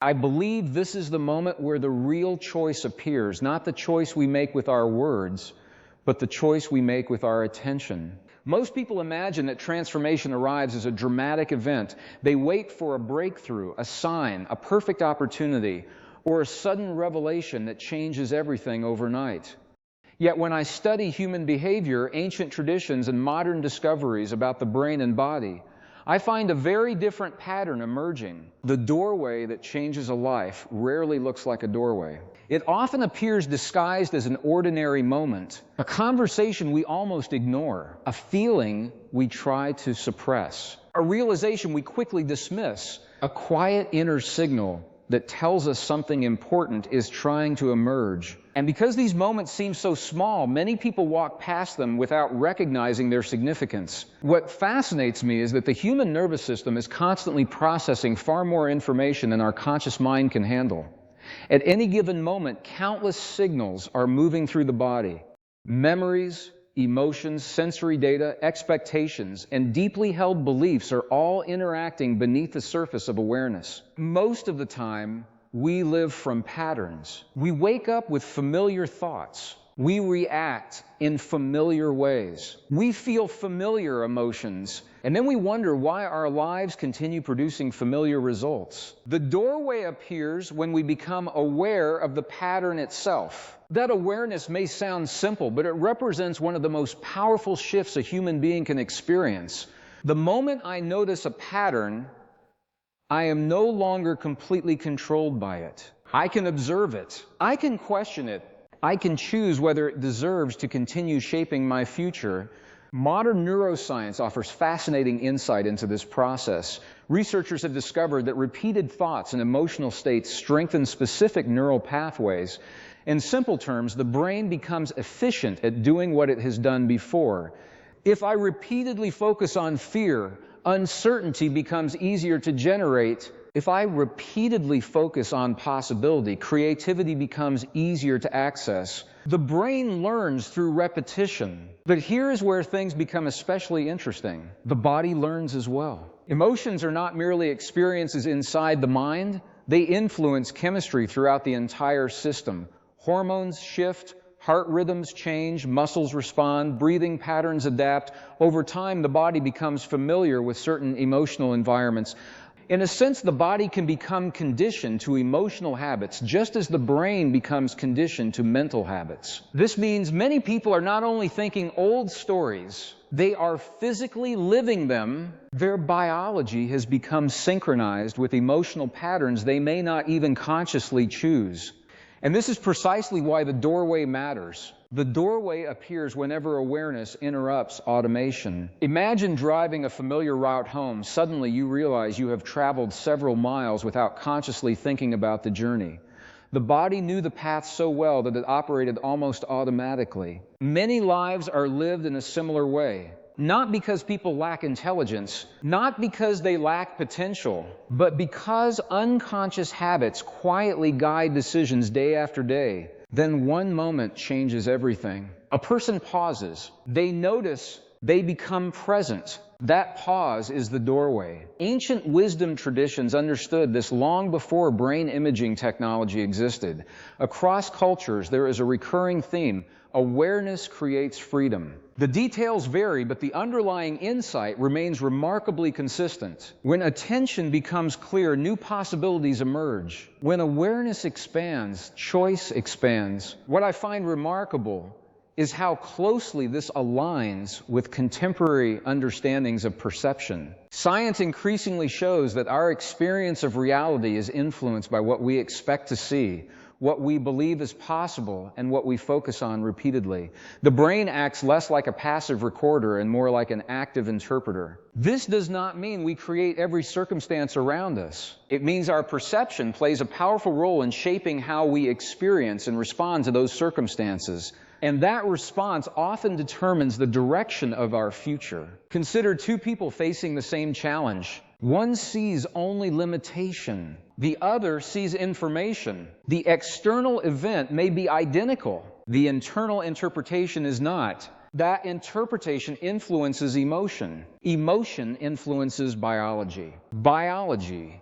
I believe this is the moment where the real choice appears, not the choice we make with our words, but the choice we make with our attention. Most people imagine that transformation arrives as a dramatic event. They wait for a breakthrough, a sign, a perfect opportunity, or a sudden revelation that changes everything overnight. Yet when I study human behavior, ancient traditions, and modern discoveries about the brain and body, I find a very different pattern emerging. The doorway that changes a life rarely looks like a doorway. It often appears disguised as an ordinary moment, a conversation we almost ignore, a feeling we try to suppress, a realization we quickly dismiss, a quiet inner signal that tells us something important is trying to emerge. And because these moments seem so small, many people walk past them without recognizing their significance. What fascinates me is that the human nervous system is constantly processing far more information than our conscious mind can handle. At any given moment, countless signals are moving through the body. Memories, emotions, sensory data, expectations, and deeply held beliefs are all interacting beneath the surface of awareness. Most of the time, we live from patterns. We wake up with familiar thoughts. We react in familiar ways. We feel familiar emotions, and then we wonder why our lives continue producing familiar results. The doorway appears when we become aware of the pattern itself. That awareness may sound simple, but it represents one of the most powerful shifts a human being can experience. The moment I notice a pattern, I am no longer completely controlled by it. I can observe it. I can question it. I can choose whether it deserves to continue shaping my future. Modern neuroscience offers fascinating insight into this process. Researchers have discovered that repeated thoughts and emotional states strengthen specific neural pathways. In simple terms, the brain becomes efficient at doing what it has done before. If I repeatedly focus on fear, uncertainty becomes easier to generate. If I repeatedly focus on possibility, creativity becomes easier to access. The brain learns through repetition. But here is where things become especially interesting. The body learns as well. Emotions are not merely experiences inside the mind, they influence chemistry throughout the entire system. Hormones shift, heart rhythms change, muscles respond, breathing patterns adapt. Over time, the body becomes familiar with certain emotional environments. In a sense, the body can become conditioned to emotional habits, just as the brain becomes conditioned to mental habits. This means many people are not only thinking old stories, they are physically living them. Their biology has become synchronized with emotional patterns they may not even consciously choose. And this is precisely why the doorway matters. The doorway appears whenever awareness interrupts automation. Imagine driving a familiar route home. Suddenly you realize you have traveled several miles without consciously thinking about the journey. The body knew the path so well that it operated almost automatically. Many lives are lived in a similar way. Not because people lack intelligence, not because they lack potential, but because unconscious habits quietly guide decisions day after day. Then one moment changes everything. A person pauses. They notice. They become present. That pause is the doorway. Ancient wisdom traditions understood this long before brain imaging technology existed. Across cultures, there is a recurring theme. Awareness creates freedom. The details vary, but the underlying insight remains remarkably consistent. When attention becomes clear, new possibilities emerge. When awareness expands, choice expands. What I find remarkable is how closely this aligns with contemporary understandings of perception. Science increasingly shows that our experience of reality is influenced by what we expect to see, what we believe is possible, and what we focus on repeatedly. The brain acts less like a passive recorder and more like an active interpreter. This does not mean we create every circumstance around us. It means our perception plays a powerful role in shaping how we experience and respond to those circumstances. And that response often determines the direction of our future. Consider two people facing the same challenge. One sees only limitation. The other sees information. The external event may be identical. The internal interpretation is not. That interpretation influences emotion. Emotion influences biology. Biology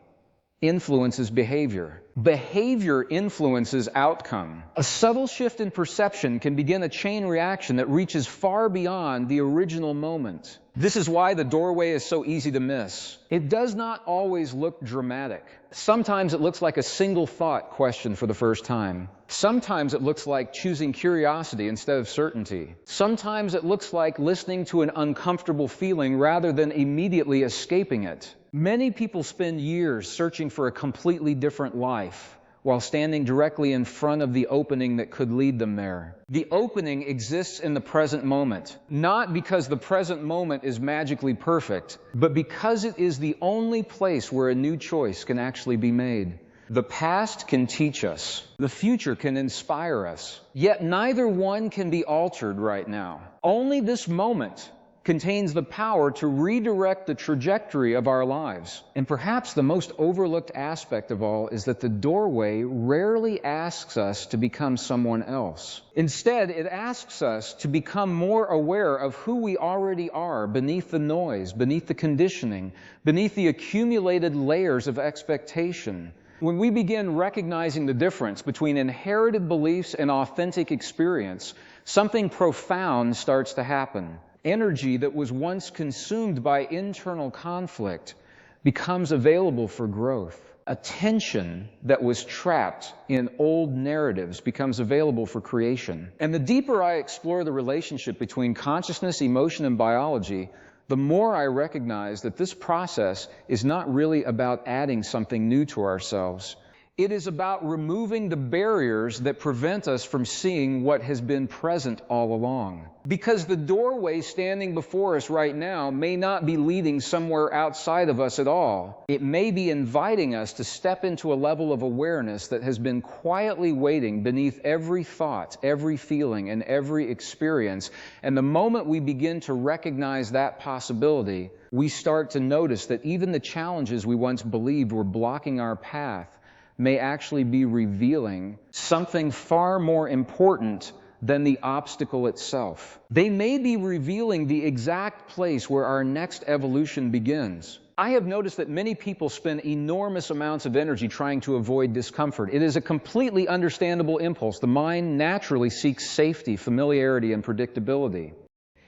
influences behavior. Behavior influences outcome. A subtle shift in perception can begin a chain reaction that reaches far beyond the original moment. This is why the doorway is so easy to miss. It does not always look dramatic. Sometimes it looks like a single thought questioned for the first time. Sometimes it looks like choosing curiosity instead of certainty. Sometimes it looks like listening to an uncomfortable feeling rather than immediately escaping it. Many people spend years searching for a completely different life while standing directly in front of the opening that could lead them there. The opening exists in the present moment, not because the present moment is magically perfect, but because it is the only place where a new choice can actually be made. The past can teach us. The future can inspire us. Yet neither one can be altered right now. Only this moment contains the power to redirect the trajectory of our lives. And perhaps the most overlooked aspect of all is that the doorway rarely asks us to become someone else. Instead, it asks us to become more aware of who we already are beneath the noise, beneath the conditioning, beneath the accumulated layers of expectation. When we begin recognizing the difference between inherited beliefs and authentic experience, something profound starts to happen. Energy that was once consumed by internal conflict becomes available for growth. Attention that was trapped in old narratives becomes available for creation. And the deeper I explore the relationship between consciousness, emotion, and biology, the more I recognize that this process is not really about adding something new to ourselves. It is about removing the barriers that prevent us from seeing what has been present all along. Because the doorway standing before us right now may not be leading somewhere outside of us at all. It may be inviting us to step into a level of awareness that has been quietly waiting beneath every thought, every feeling, and every experience. And the moment we begin to recognize that possibility, we start to notice that even the challenges we once believed were blocking our path may actually be revealing something far more important than the obstacle itself. They may be revealing the exact place where our next evolution begins. I have noticed that many people spend enormous amounts of energy trying to avoid discomfort. It is a completely understandable impulse. The mind naturally seeks safety, familiarity, and predictability.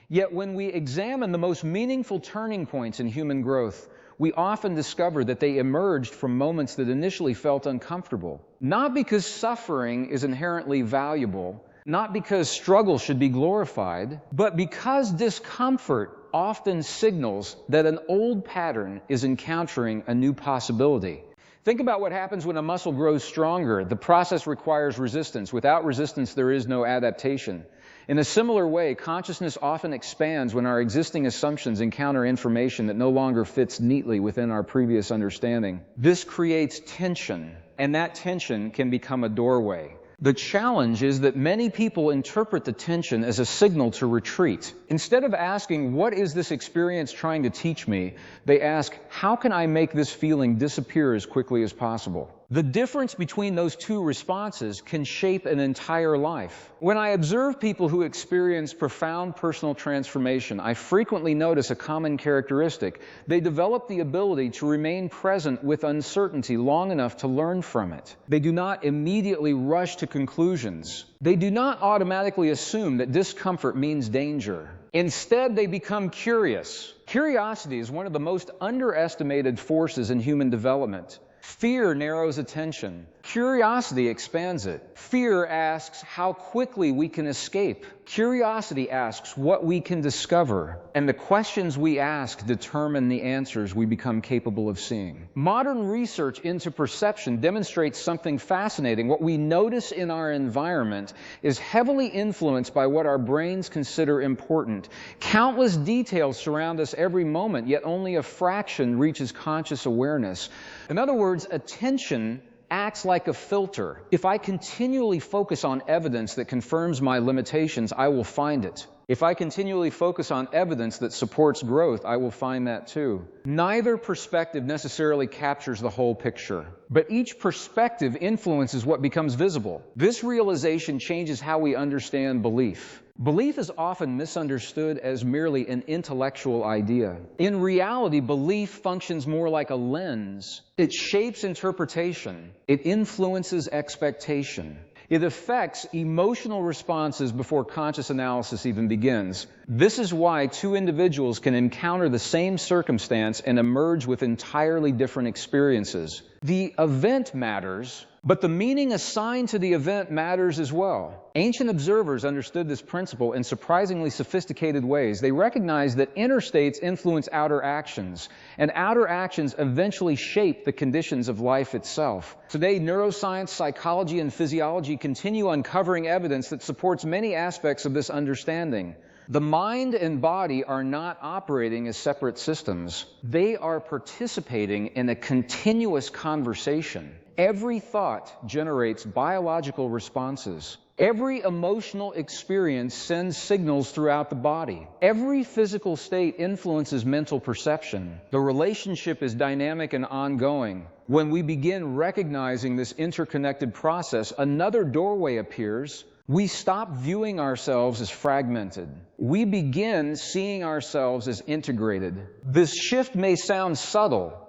Yet when we examine the most meaningful turning points in human growth, we often discover that they emerged from moments that initially felt uncomfortable. Not because suffering is inherently valuable, not because struggle should be glorified, but because discomfort often signals that an old pattern is encountering a new possibility. Think about what happens when a muscle grows stronger. The process requires resistance. Without resistance, there is no adaptation. In a similar way, consciousness often expands when our existing assumptions encounter information that no longer fits neatly within our previous understanding. This creates tension, and that tension can become a doorway. The challenge is that many people interpret the tension as a signal to retreat. Instead of asking, what is this experience trying to teach me? They ask, how can I make this feeling disappear as quickly as possible? The difference between those two responses can shape an entire life. When I observe people who experience profound personal transformation, I frequently notice a common characteristic. They develop the ability to remain present with uncertainty long enough to learn from it. They do not immediately rush to conclusions. They do not automatically assume that discomfort means danger. Instead, they become curious. Curiosity is one of the most underestimated forces in human development. Fear narrows attention. Curiosity expands it. Fear asks how quickly we can escape. Curiosity asks what we can discover. And the questions we ask determine the answers we become capable of seeing. Modern research into perception demonstrates something fascinating. What we notice in our environment is heavily influenced by what our brains consider important. Countless details surround us every moment, yet only a fraction reaches conscious awareness. In other words, attention acts like a filter. If I continually focus on evidence that confirms my limitations, I will find it. If I continually focus on evidence that supports growth, I will find that too. Neither perspective necessarily captures the whole picture, but each perspective influences what becomes visible. This realization changes how we understand belief. Belief is often misunderstood as merely an intellectual idea. In reality, belief functions more like a lens. It shapes interpretation. It influences expectation. It affects emotional responses before conscious analysis even begins. This is why two individuals can encounter the same circumstance and emerge with entirely different experiences. The event matters, but the meaning assigned to the event matters as well. Ancient observers understood this principle in surprisingly sophisticated ways. They recognized that inner states influence outer actions, and outer actions eventually shape the conditions of life itself. Today, neuroscience, psychology, and physiology continue uncovering evidence that supports many aspects of this understanding. The mind and body are not operating as separate systems. They are participating in a continuous conversation. Every thought generates biological responses. Every emotional experience sends signals throughout the body. Every physical state influences mental perception. The relationship is dynamic and ongoing. When we begin recognizing this interconnected process, another doorway appears. We stop viewing ourselves as fragmented. We begin seeing ourselves as integrated. This shift may sound subtle,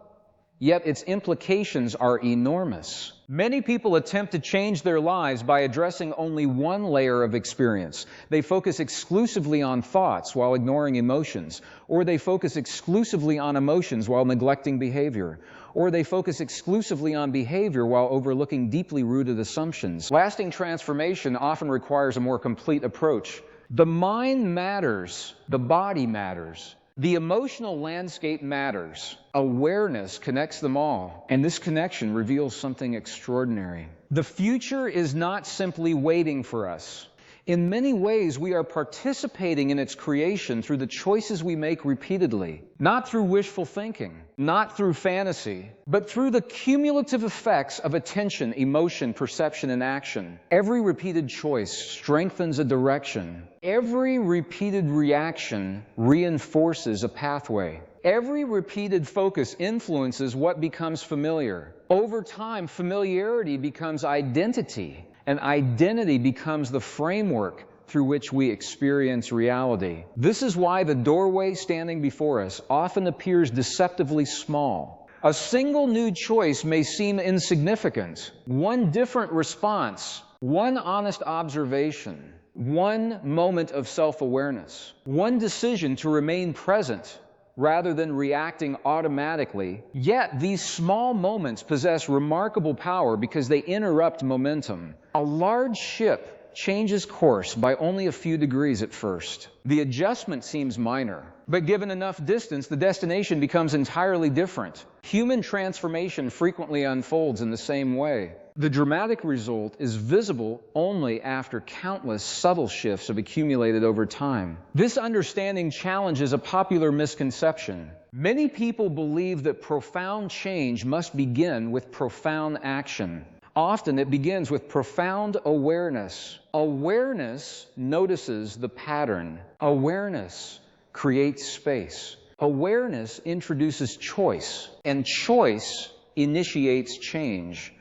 yet its implications are enormous. Many people attempt to change their lives by addressing only one layer of experience. They focus exclusively on thoughts while ignoring emotions, or they focus exclusively on emotions while neglecting behavior, or they focus exclusively on behavior while overlooking deeply rooted assumptions. Lasting transformation often requires a more complete approach. The mind matters, the body matters. The emotional landscape matters. Awareness connects them all, and this connection reveals something extraordinary. The future is not simply waiting for us. In many ways, we are participating in its creation through the choices we make repeatedly, not through wishful thinking, not through fantasy, but through the cumulative effects of attention, emotion, perception, and action. Every repeated choice strengthens a direction. Every repeated reaction reinforces a pathway. Every repeated focus influences what becomes familiar. Over time, familiarity becomes identity, and identity becomes the framework through which we experience reality. This is why the doorway standing before us often appears deceptively small. A single new choice may seem insignificant. One different response, one honest observation, one moment of self-awareness, one decision to remain present rather than reacting automatically. Yet these small moments possess remarkable power because they interrupt momentum. A large ship changes course by only a few degrees at first. The adjustment seems minor, but given enough distance, the destination becomes entirely different. Human transformation frequently unfolds in the same way. The dramatic result is visible only after countless subtle shifts have accumulated over time. This understanding challenges a popular misconception. Many people believe that profound change must begin with profound action. Often it begins with profound awareness. Awareness notices the pattern. Awareness creates space. Awareness introduces choice, and choice initiates change.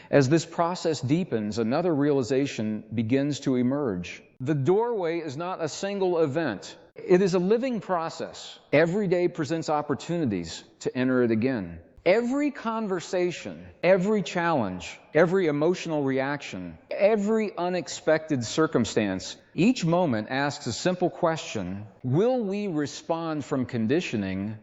As this process deepens, another realization begins to emerge. The doorway is not a single event. It is a living process. Every day presents opportunities to enter it again. Every conversation, every challenge, every emotional reaction, every unexpected circumstance, each moment asks a simple question: will we respond from conditioning,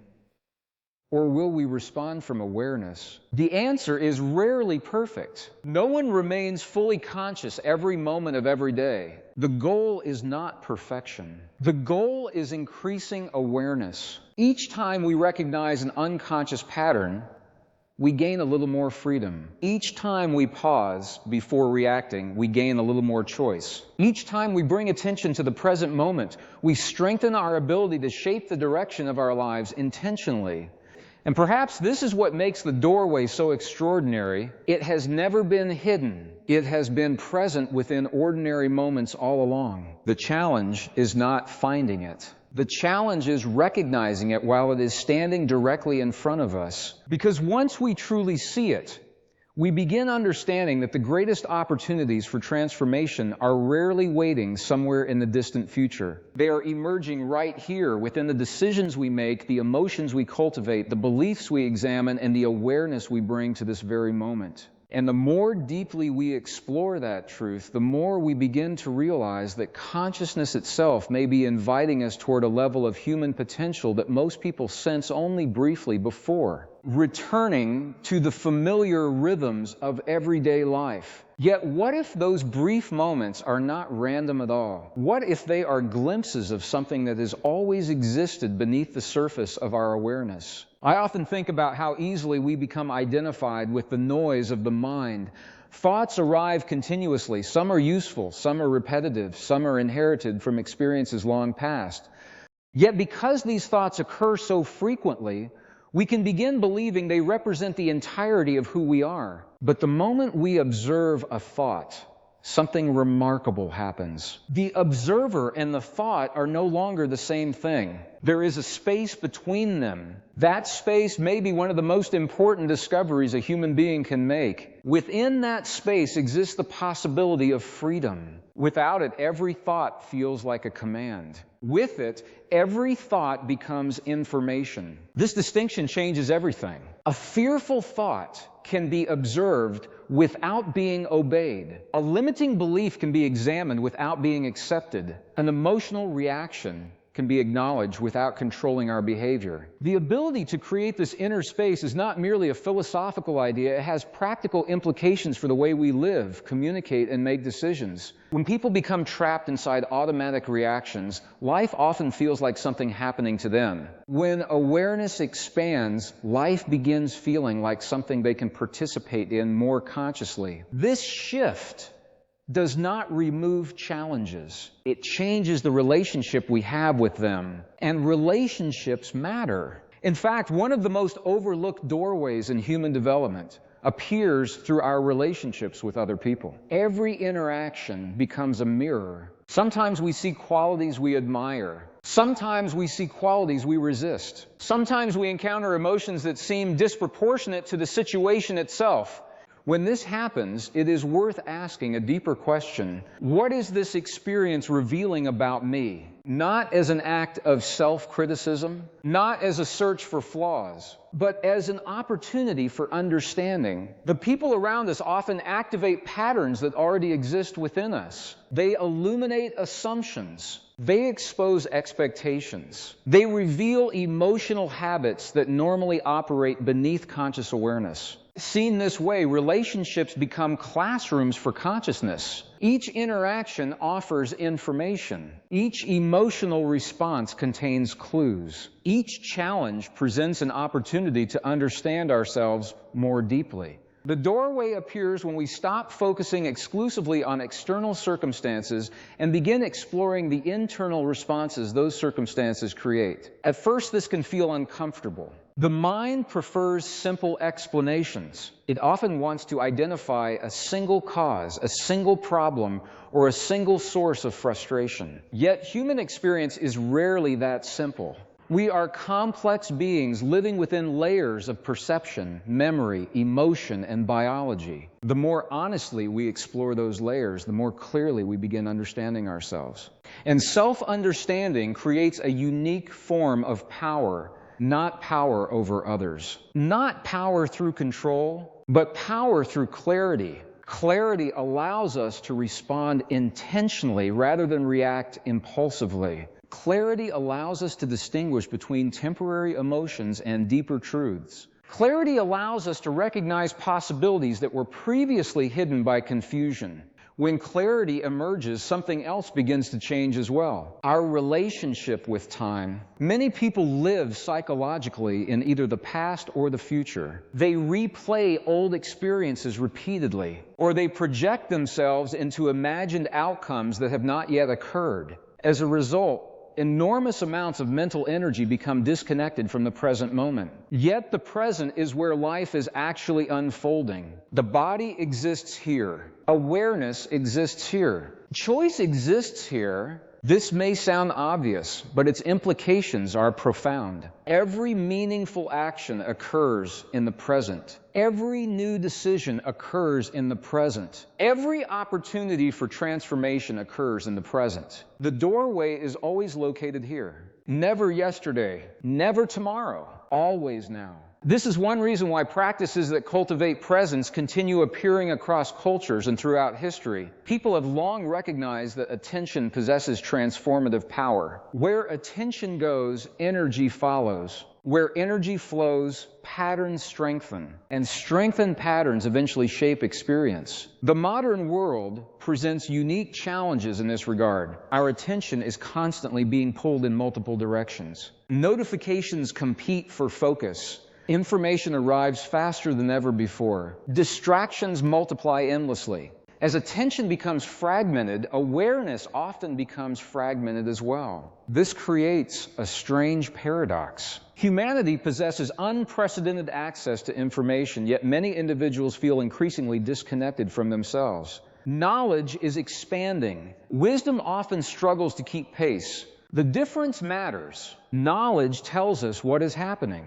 or will we respond from awareness? The answer is rarely perfect. No one remains fully conscious every moment of every day. The goal is not perfection. The goal is increasing awareness. Each time we recognize an unconscious pattern, we gain a little more freedom. Each time we pause before reacting, we gain a little more choice. Each time we bring attention to the present moment, we strengthen our ability to shape the direction of our lives intentionally. And perhaps this is what makes the doorway so extraordinary. It has never been hidden. It has been present within ordinary moments all along. The challenge is not finding it. The challenge is recognizing it while it is standing directly in front of us. Because once we truly see it, we begin understanding that the greatest opportunities for transformation are rarely waiting somewhere in the distant future. They are emerging right here within the decisions we make, the emotions we cultivate, the beliefs we examine, and the awareness we bring to this very moment. And the more deeply we explore that truth, the more we begin to realize that consciousness itself may be inviting us toward a level of human potential that most people sense only briefly before, returning to the familiar rhythms of everyday life. Yet what if those brief moments are not random at all? What if they are glimpses of something that has always existed beneath the surface of our awareness? I often think about how easily we become identified with the noise of the mind. Thoughts arrive continuously. Some are useful, some are repetitive, some are inherited from experiences long past. Yet because these thoughts occur so frequently, we can begin believing they represent the entirety of who we are. But the moment we observe a thought, something remarkable happens. The observer and the thought are no longer the same thing. There is a space between them. That space may be one of the most important discoveries a human being can make. Within that space exists the possibility of freedom. Without it, every thought feels like a command. With it, every thought becomes information. This distinction changes everything. A fearful thought can be observed without being obeyed. A limiting belief can be examined without being accepted. An emotional reaction can be acknowledged without controlling our behavior. The ability to create this inner space is not merely a philosophical idea, it has practical implications for the way we live, communicate, and make decisions. When people become trapped inside automatic reactions, life often feels like something happening to them. When awareness expands, life begins feeling like something they can participate in more consciously. This shift does not remove challenges. It changes the relationship we have with them. And relationships matter. In fact, one of the most overlooked doorways in human development appears through our relationships with other people. Every interaction becomes a mirror. Sometimes we see qualities we admire. Sometimes we see qualities we resist. Sometimes we encounter emotions that seem disproportionate to the situation itself. When this happens, it is worth asking a deeper question. What is this experience revealing about me? Not as an act of self-criticism, not as a search for flaws, but as an opportunity for understanding. The people around us often activate patterns that already exist within us. They illuminate assumptions. They expose expectations. They reveal emotional habits that normally operate beneath conscious awareness. Seen this way, relationships become classrooms for consciousness. Each interaction offers information. Each emotional response contains clues. Each challenge presents an opportunity to understand ourselves more deeply. The doorway appears when we stop focusing exclusively on external circumstances and begin exploring the internal responses those circumstances create. At first, this can feel uncomfortable. The mind prefers simple explanations. It often wants to identify a single cause, a single problem, or a single source of frustration. Yet human experience is rarely that simple. We are complex beings living within layers of perception, memory, emotion, and biology. The more honestly we explore those layers, the more clearly we begin understanding ourselves. And self-understanding creates a unique form of power, not power over others. Not power through control, but power through clarity. Clarity allows us to respond intentionally rather than react impulsively. Clarity allows us to distinguish between temporary emotions and deeper truths. Clarity allows us to recognize possibilities that were previously hidden by confusion. When clarity emerges, something else begins to change as well. Our relationship with time. Many people live psychologically in either the past or the future. They replay old experiences repeatedly, or they project themselves into imagined outcomes that have not yet occurred. As a result, enormous amounts of mental energy become disconnected from the present moment. Yet the present is where life is actually unfolding. The body exists here. Awareness exists here. Choice exists here. This may sound obvious, but its implications are profound. Every meaningful action occurs in the present. Every new decision occurs in the present. Every opportunity for transformation occurs in the present. The doorway is always located here. Never yesterday, never tomorrow, always now. This is one reason why practices that cultivate presence continue appearing across cultures and throughout history. People have long recognized that attention possesses transformative power. Where attention goes, energy follows. Where energy flows, patterns strengthen, and strengthened patterns eventually shape experience. The modern world presents unique challenges in this regard. Our attention is constantly being pulled in multiple directions. Notifications compete for focus. Information arrives faster than ever before. Distractions multiply endlessly. As attention becomes fragmented, awareness often becomes fragmented as well. This creates a strange paradox. Humanity possesses unprecedented access to information, yet many individuals feel increasingly disconnected from themselves. Knowledge is expanding. Wisdom often struggles to keep pace. The difference matters. Knowledge tells us what is happening.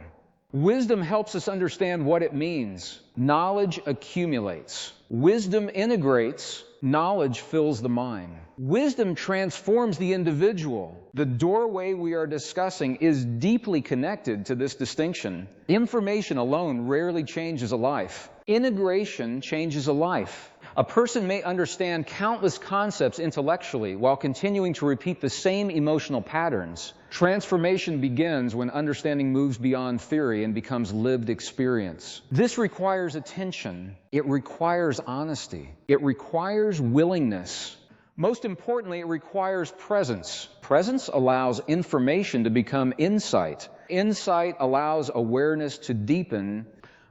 Wisdom helps us understand what it means. Knowledge accumulates. Wisdom integrates. Knowledge fills the mind. Wisdom transforms the individual. The doorway we are discussing is deeply connected to this distinction. Information alone rarely changes a life. Integration changes a life. A person may understand countless concepts intellectually while continuing to repeat the same emotional patterns. Transformation begins when understanding moves beyond theory and becomes lived experience. This requires attention. It requires honesty. It requires willingness. Most importantly, it requires presence. Presence allows information to become insight. Insight allows awareness to deepen.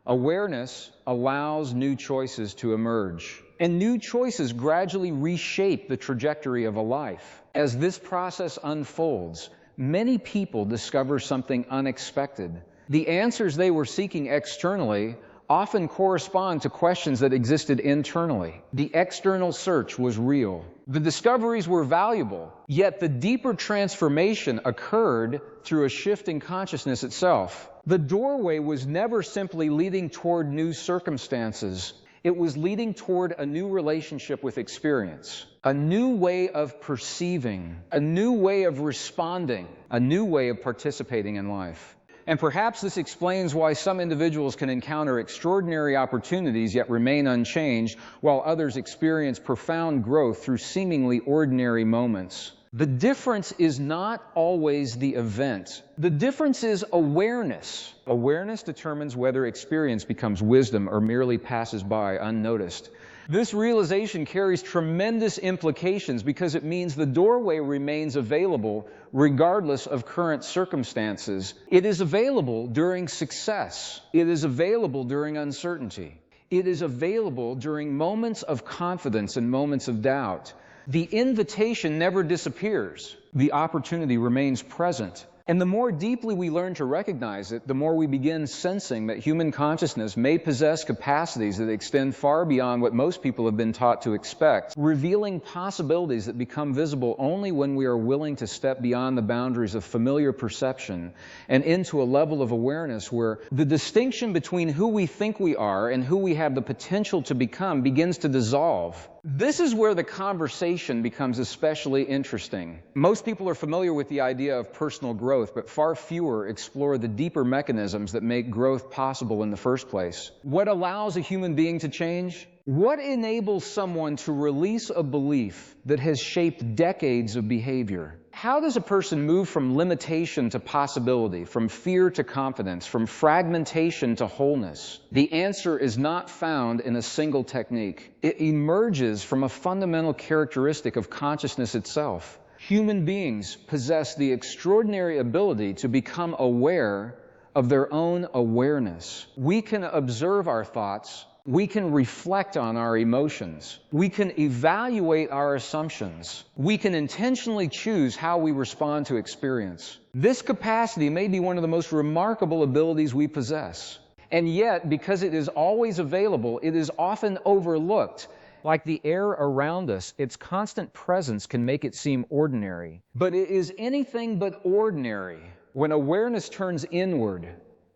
Awareness allows new choices to emerge. And new choices gradually reshape the trajectory of a life. As this process unfolds, many people discover something unexpected. The answers they were seeking externally often correspond to questions that existed internally. The external search was real. The discoveries were valuable, yet the deeper transformation occurred through a shift in consciousness itself. The doorway was never simply leading toward new circumstances. It was leading toward a new relationship with experience, a new way of perceiving, a new way of responding, a new way of participating in life. And perhaps this explains why some individuals can encounter extraordinary opportunities yet remain unchanged, while others experience profound growth through seemingly ordinary moments. The difference is not always the event. The difference is awareness. Awareness determines whether experience becomes wisdom or merely passes by unnoticed. This realization carries tremendous implications because it means the doorway remains available regardless of current circumstances. It is available during success. It is available during uncertainty. It is available during moments of confidence and moments of doubt. The invitation never disappears. The opportunity remains present. And the more deeply we learn to recognize it, the more we begin sensing that human consciousness may possess capacities that extend far beyond what most people have been taught to expect, revealing possibilities that become visible only when we are willing to step beyond the boundaries of familiar perception and into a level of awareness where the distinction between who we think we are and who we have the potential to become begins to dissolve. This is where the conversation becomes especially interesting. Most people are familiar with the idea of personal growth, but far fewer explore the deeper mechanisms that make growth possible in the first place. What allows a human being to change? What enables someone to release a belief that has shaped decades of behavior? How does a person move from limitation to possibility, from fear to confidence, from fragmentation to wholeness? The answer is not found in a single technique. It emerges from a fundamental characteristic of consciousness itself. Human beings possess the extraordinary ability to become aware of their own awareness. We can observe our thoughts, We can reflect on our emotions. We can evaluate our assumptions. We can intentionally choose how we respond to experience. This capacity may be one of the most remarkable abilities we possess. And yet, because it is always available, it is often overlooked. Like the air around us, its constant presence can make it seem ordinary. But it is anything but ordinary when awareness turns inward.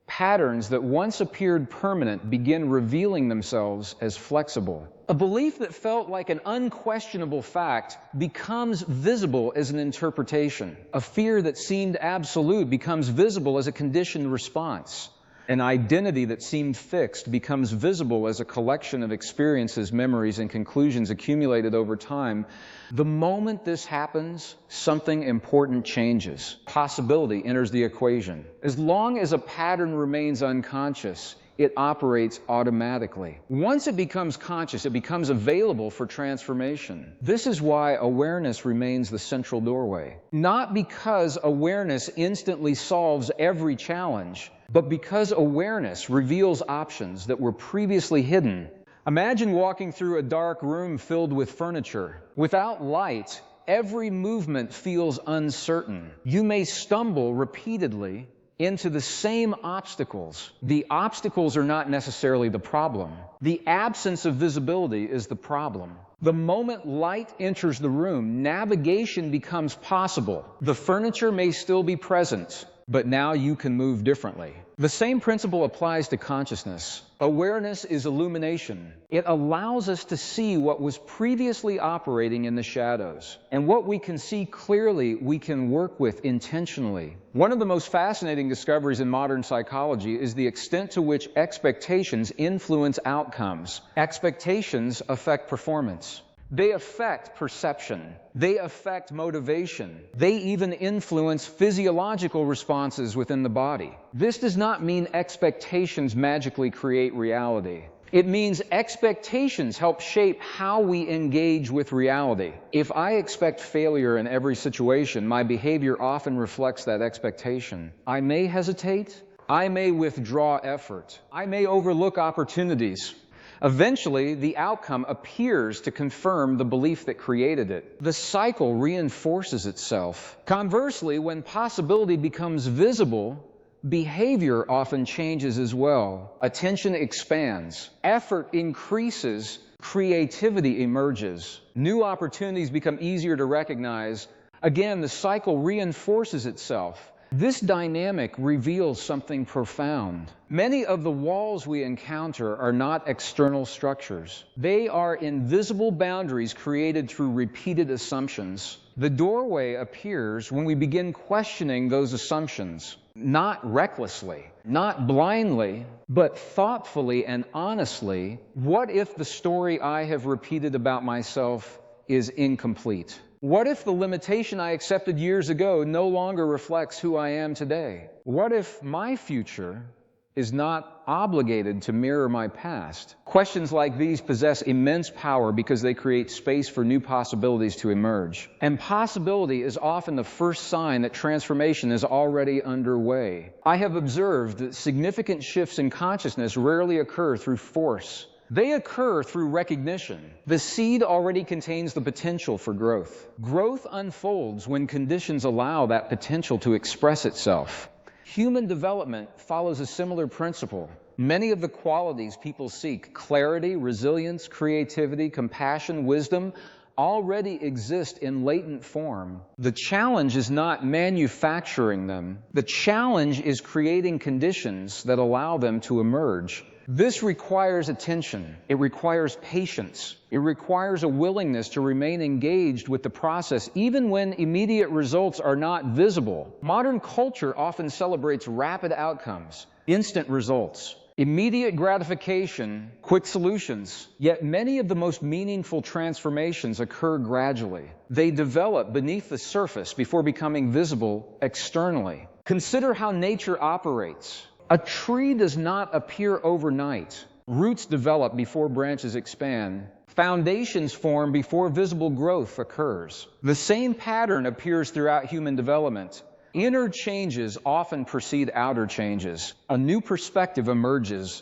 Patterns that once appeared permanent begin revealing themselves as flexible. A belief that felt like an unquestionable fact becomes visible as an interpretation. A fear that seemed absolute becomes visible as a conditioned response. An identity that seemed fixed becomes visible as a collection of experiences, memories, and conclusions accumulated over time. The moment this happens, something important changes. Possibility enters the equation. As long as a pattern remains unconscious, it operates automatically. Once it becomes conscious, it becomes available for transformation. This is why awareness remains the central doorway. Not because awareness instantly solves every challenge, but because awareness reveals options that were previously hidden. Imagine walking through a dark room filled with furniture. Without light, every movement feels uncertain. You may stumble repeatedly into the same obstacles. The obstacles are not necessarily the problem. The absence of visibility is the problem. The moment light enters the room, navigation becomes possible. The furniture may still be present, but now you can move differently. The same principle applies to consciousness. Awareness is illumination. It allows us to see what was previously operating in the shadows. And what we can see clearly, we can work with intentionally. One of the most fascinating discoveries in modern psychology is the extent to which expectations influence outcomes. Expectations affect performance. They affect perception. They affect motivation. They even influence physiological responses within the body. This does not mean expectations magically create reality. It means expectations help shape how we engage with reality. If I expect failure in every situation, my behavior often reflects that expectation. I may hesitate. I may withdraw effort. I may overlook opportunities. Eventually, the outcome appears to confirm the belief that created it. The cycle reinforces itself. Conversely, when possibility becomes visible, behavior often changes as well. Attention expands. Effort increases. Creativity emerges. New opportunities become easier to recognize. Again, the cycle reinforces itself. This dynamic reveals something profound. Many of the walls we encounter are not external structures. They are invisible boundaries created through repeated assumptions. The doorway appears when we begin questioning those assumptions, not recklessly, not blindly, but thoughtfully and honestly. What if the story I have repeated about myself is incomplete? What if the limitation I accepted years ago no longer reflects who I am today? What if my future is not obligated to mirror my past? Questions like these possess immense power because they create space for new possibilities to emerge. And possibility is often the first sign that transformation is already underway. I have observed that significant shifts in consciousness rarely occur through force. They occur through recognition. The seed already contains the potential for growth. Growth unfolds when conditions allow that potential to express itself. Human development follows a similar principle. Many of the qualities people seek, clarity, resilience, creativity, compassion, wisdom, already exist in latent form. The challenge is not manufacturing them. The challenge is creating conditions that allow them to emerge. This requires attention. It requires patience. It requires a willingness to remain engaged with the process even when immediate results are not visible. Modern culture often celebrates rapid outcomes, instant results, immediate gratification, quick solutions. Yet many of the most meaningful transformations occur gradually. They develop beneath the surface before becoming visible externally. Consider how nature operates. A tree does not appear overnight. Roots develop before branches expand. Foundations form before visible growth occurs. The same pattern appears throughout human development. Inner changes often precede outer changes. A new perspective emerges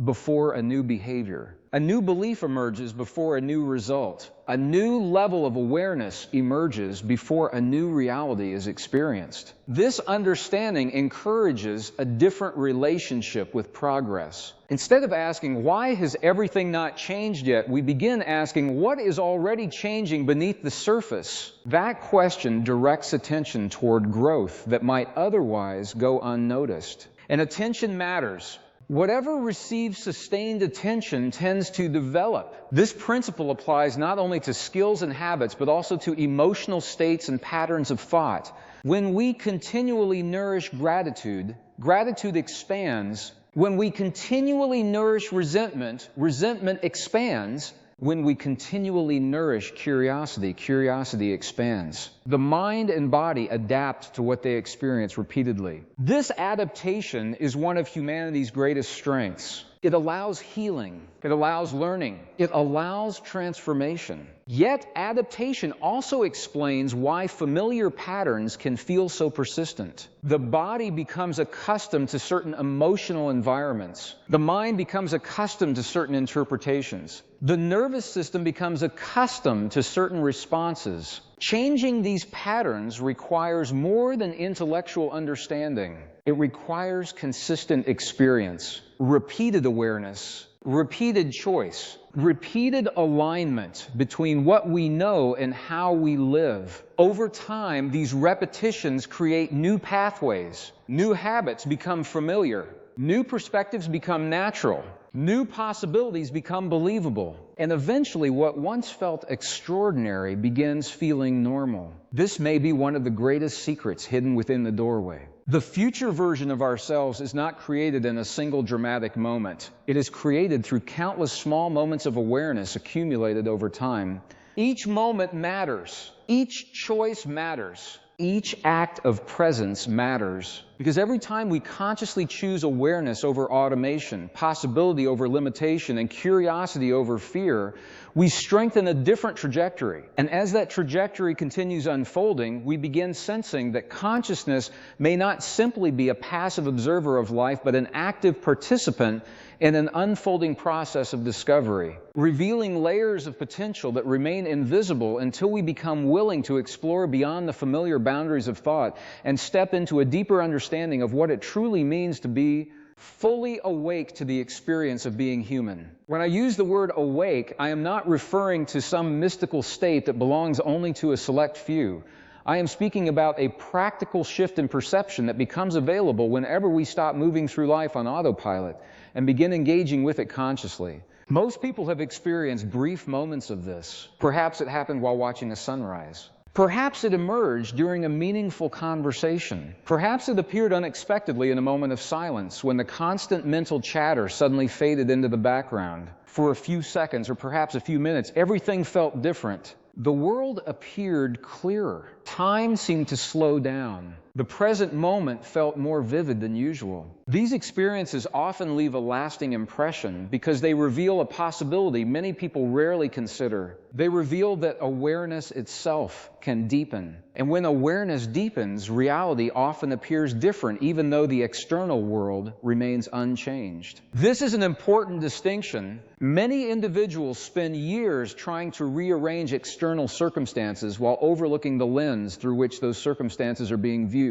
before a new behavior. A new belief emerges before a new result. A new level of awareness emerges before a new reality is experienced. This understanding encourages a different relationship with progress. Instead of asking, why has everything not changed yet, we begin asking, what is already changing beneath the surface? That question directs attention toward growth that might otherwise go unnoticed. And attention matters. Whatever receives sustained attention tends to develop. This principle applies not only to skills and habits, but also to emotional states and patterns of thought. When we continually nourish gratitude, gratitude expands. When we continually nourish resentment, resentment expands. When we continually nourish curiosity, curiosity expands. The mind and body adapt to what they experience repeatedly. This adaptation is one of humanity's greatest strengths. It allows healing. It allows learning. It allows transformation. Yet, adaptation also explains why familiar patterns can feel so persistent. The body becomes accustomed to certain emotional environments. The mind becomes accustomed to certain interpretations. The nervous system becomes accustomed to certain responses. Changing these patterns requires more than intellectual understanding. It requires consistent experience, repeated awareness, repeated choice, repeated alignment between what we know and how we live. Over time, these repetitions create new pathways. New habits become familiar. New perspectives become natural. New possibilities become believable. And eventually, what once felt extraordinary begins feeling normal. This may be one of the greatest secrets hidden within the doorway. The future version of ourselves is not created in a single dramatic moment. It is created through countless small moments of awareness accumulated over time. Each moment matters. Each choice matters. Each act of presence matters. Because every time we consciously choose awareness over automation, possibility over limitation, and curiosity over fear, we strengthen a different trajectory. And as that trajectory continues unfolding, we begin sensing that consciousness may not simply be a passive observer of life, but an active participant in an unfolding process of discovery, revealing layers of potential that remain invisible until we become willing to explore beyond the familiar boundaries of thought and step into a deeper understanding of what it truly means to be fully awake to the experience of being human. When I use the word awake, I am not referring to some mystical state that belongs only to a select few. I am speaking about a practical shift in perception that becomes available whenever we stop moving through life on autopilot and begin engaging with it consciously. Most people have experienced brief moments of this. Perhaps it happened while watching a sunrise. Perhaps it emerged during a meaningful conversation. Perhaps it appeared unexpectedly in a moment of silence when the constant mental chatter suddenly faded into the background. For a few seconds or perhaps a few minutes, everything felt different. The world appeared clearer. Time seemed to slow down. The present moment felt more vivid than usual. These experiences often leave a lasting impression because they reveal a possibility many people rarely consider. They reveal that awareness itself can deepen. And when awareness deepens, reality often appears different, even though the external world remains unchanged. This is an important distinction. Many individuals spend years trying to rearrange external circumstances while overlooking the lens through which those circumstances are being viewed.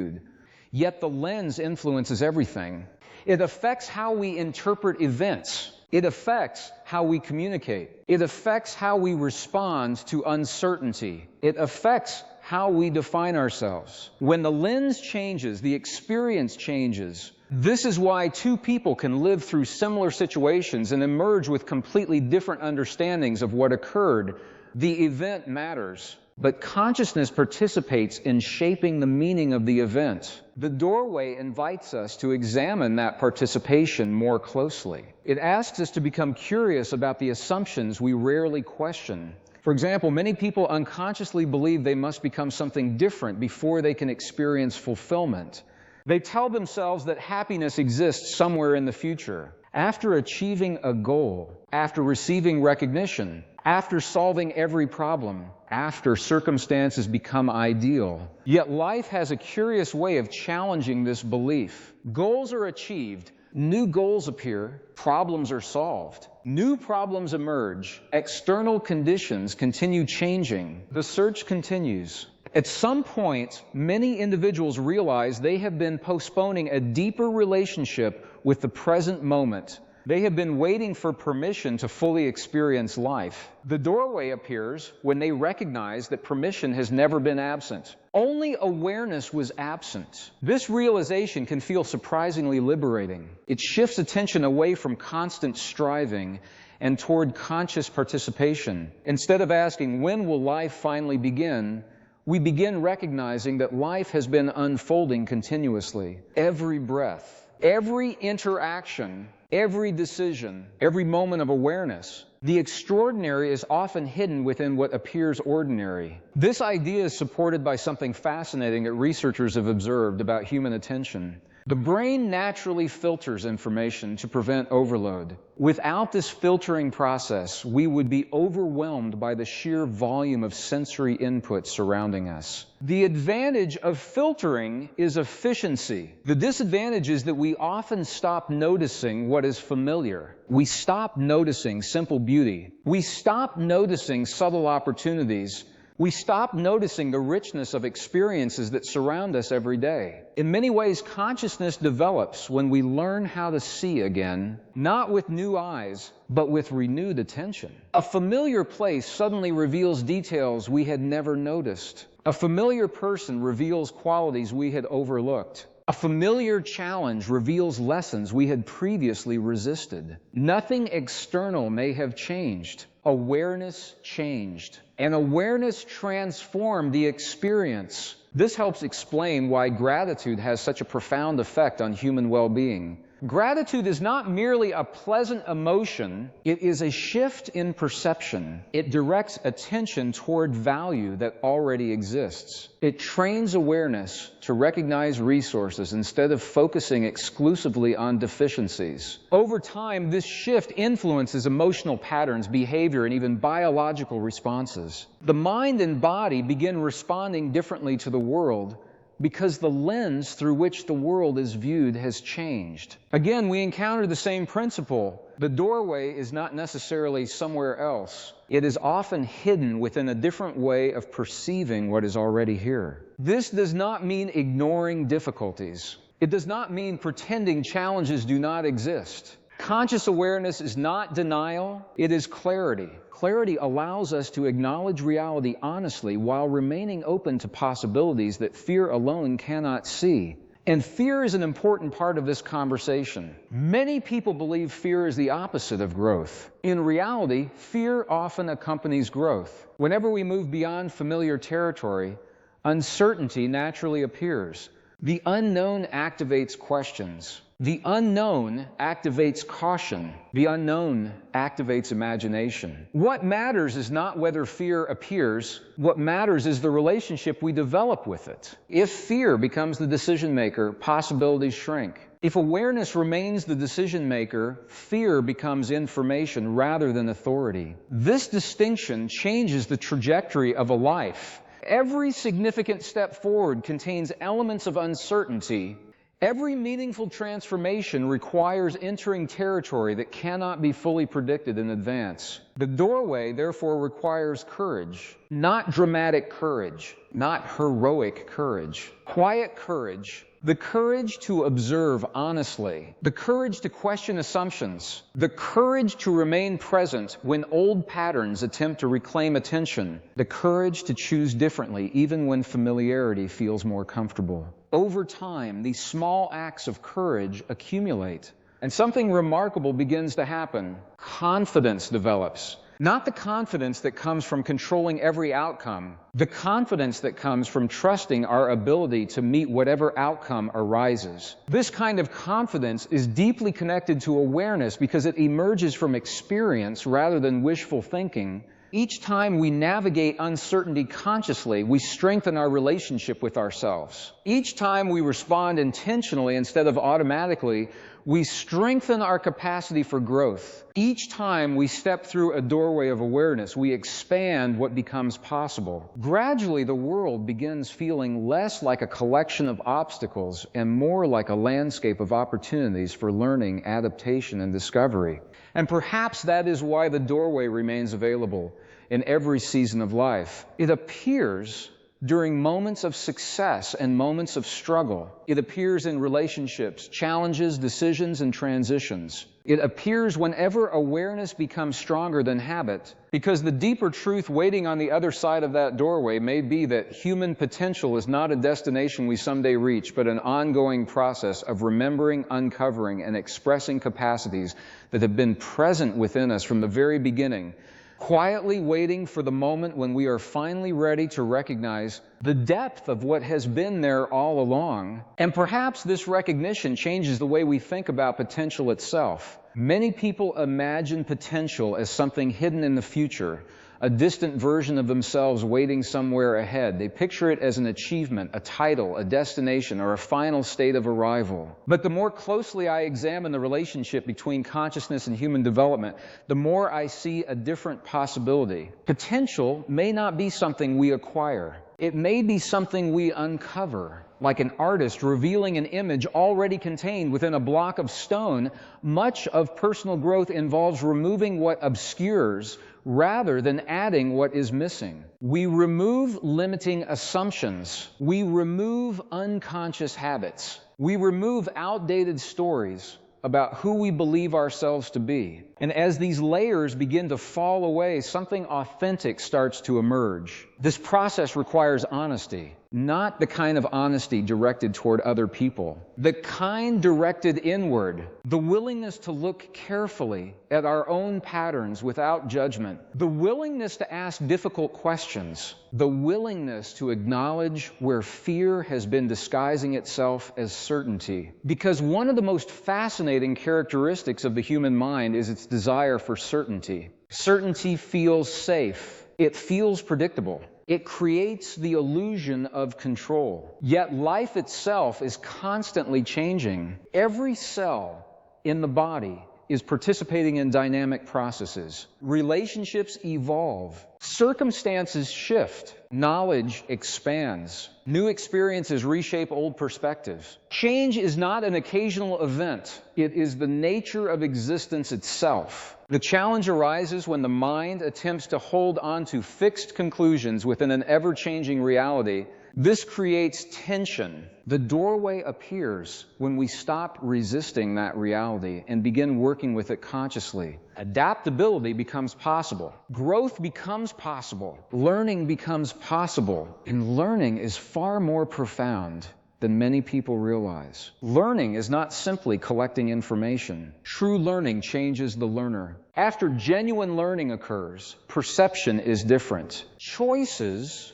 Yet the lens influences everything. It affects how we interpret events. It affects how we communicate. It affects how we respond to uncertainty. It affects how we define ourselves. When the lens changes, the experience changes. This is why two people can live through similar situations and emerge with completely different understandings of what occurred. The event matters, but consciousness participates in shaping the meaning of the event. The doorway invites us to examine that participation more closely. It asks us to become curious about the assumptions we rarely question. For example, many people unconsciously believe they must become something different before they can experience fulfillment. They tell themselves that happiness exists somewhere in the future. After achieving a goal, after receiving recognition, after solving every problem, after circumstances become ideal. Yet life has a curious way of challenging this belief. Goals are achieved, New goals appear, problems are solved. New problems emerge, external conditions continue changing. The search continues. At some point, many individuals realize they have been postponing a deeper relationship with the present moment. They have been waiting for permission to fully experience life. The doorway appears when they recognize that permission has never been absent. Only awareness was absent. This realization can feel surprisingly liberating. It shifts attention away from constant striving and toward conscious participation. Instead of asking, when will life finally begin, we begin recognizing that life has been unfolding continuously. Every breath, every interaction, every decision, every moment of awareness. The extraordinary is often hidden within what appears ordinary. This idea is supported by something fascinating that researchers have observed about human attention. The brain naturally filters information to prevent overload. Without this filtering process, we would be overwhelmed by the sheer volume of sensory input surrounding us. The advantage of filtering is efficiency. The disadvantage is that we often stop noticing what is familiar. We stop noticing simple beauty. We stop noticing subtle opportunities. We stop noticing the richness of experiences that surround us every day. In many ways, consciousness develops when we learn how to see again, not with new eyes, but with renewed attention. A familiar place suddenly reveals details we had never noticed. A familiar person reveals qualities we had overlooked. A familiar challenge reveals lessons we had previously resisted. Nothing external may have changed. Awareness changed. And awareness transformed the experience. This helps explain why gratitude has such a profound effect on human well-being. Gratitude is not merely a pleasant emotion, it is a shift in perception. It directs attention toward value that already exists. It trains awareness to recognize resources instead of focusing exclusively on deficiencies. Over time, this shift influences emotional patterns, behavior, and even biological responses. The mind and body begin responding differently to the world because the lens through which the world is viewed has changed. Again, we encounter the same principle. The doorway is not necessarily somewhere else. It is often hidden within a different way of perceiving what is already here. This does not mean ignoring difficulties. It does not mean pretending challenges do not exist. Conscious awareness is not denial, it is clarity. Clarity allows us to acknowledge reality honestly while remaining open to possibilities that fear alone cannot see. And fear is an important part of this conversation. Many people believe fear is the opposite of growth. In reality, fear often accompanies growth. Whenever we move beyond familiar territory, uncertainty naturally appears. The unknown activates questions. The unknown activates caution. The unknown activates imagination. What matters is not whether fear appears. What matters is the relationship we develop with it. If fear becomes the decision maker, possibilities shrink. If awareness remains the decision maker, fear becomes information rather than authority. This distinction changes the trajectory of a life. Every significant step forward contains elements of uncertainty. Every meaningful transformation requires entering territory that cannot be fully predicted in advance. The doorway, therefore, requires courage. Not dramatic courage, not heroic courage. Quiet courage. The courage to observe honestly. The courage to question assumptions. The courage to remain present when old patterns attempt to reclaim attention. The courage to choose differently even when familiarity feels more comfortable. Over time, these small acts of courage accumulate, and something remarkable begins to happen. Confidence develops. Not the confidence that comes from controlling every outcome, the confidence that comes from trusting our ability to meet whatever outcome arises. This kind of confidence is deeply connected to awareness because it emerges from experience rather than wishful thinking. Each time we navigate uncertainty consciously, we strengthen our relationship with ourselves. Each time we respond intentionally instead of automatically, we strengthen our capacity for growth. Each time we step through a doorway of awareness, we expand what becomes possible. Gradually, the world begins feeling less like a collection of obstacles and more like a landscape of opportunities for learning, adaptation, and discovery. And perhaps that is why the doorway remains available in every season of life. It appears during moments of success and moments of struggle. It appears in relationships, challenges, decisions, and transitions. It appears whenever awareness becomes stronger than habit, because the deeper truth waiting on the other side of that doorway may be that human potential is not a destination we someday reach, but an ongoing process of remembering, uncovering, and expressing capacities that have been present within us from the very beginning, quietly waiting for the moment when we are finally ready to recognize the depth of what has been there all along. And perhaps this recognition changes the way we think about potential itself. Many people imagine potential as something hidden in the future, a distant version of themselves waiting somewhere ahead. They picture it as an achievement, a title, a destination, or a final state of arrival. But the more closely I examine the relationship between consciousness and human development, the more I see a different possibility. Potential may not be something we acquire. It may be something we uncover. Like an artist revealing an image already contained within a block of stone, much of personal growth involves removing what obscures rather than adding what is missing. We remove limiting assumptions. We remove unconscious habits. We remove outdated stories about who we believe ourselves to be. And as these layers begin to fall away, something authentic starts to emerge. This process requires honesty, not the kind of honesty directed toward other people, the kind directed inward, the willingness to look carefully at our own patterns without judgment, the willingness to ask difficult questions, the willingness to acknowledge where fear has been disguising itself as certainty. Because one of the most fascinating characteristics of the human mind is its desire for certainty. Certainty feels safe. It feels predictable. It creates the illusion of control. Yet life itself is constantly changing. Every cell in the body is participating in dynamic processes. Relationships evolve. Circumstances shift. Knowledge expands. New experiences reshape old perspectives. Change is not an occasional event. It is the nature of existence itself. The challenge arises when the mind attempts to hold on to fixed conclusions within an ever-changing reality. This creates tension. The doorway appears when we stop resisting that reality and begin working with it consciously. Adaptability becomes possible. Growth becomes possible. Learning becomes possible. And learning is far more profound than many people realize. Learning is not simply collecting information. True learning changes the learner. After genuine learning occurs, perception is different. Choices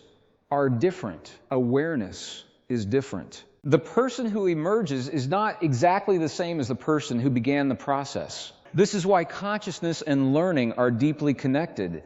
are different. Awareness is different. The person who emerges is not exactly the same as the person who began the process. This is why consciousness and learning are deeply connected.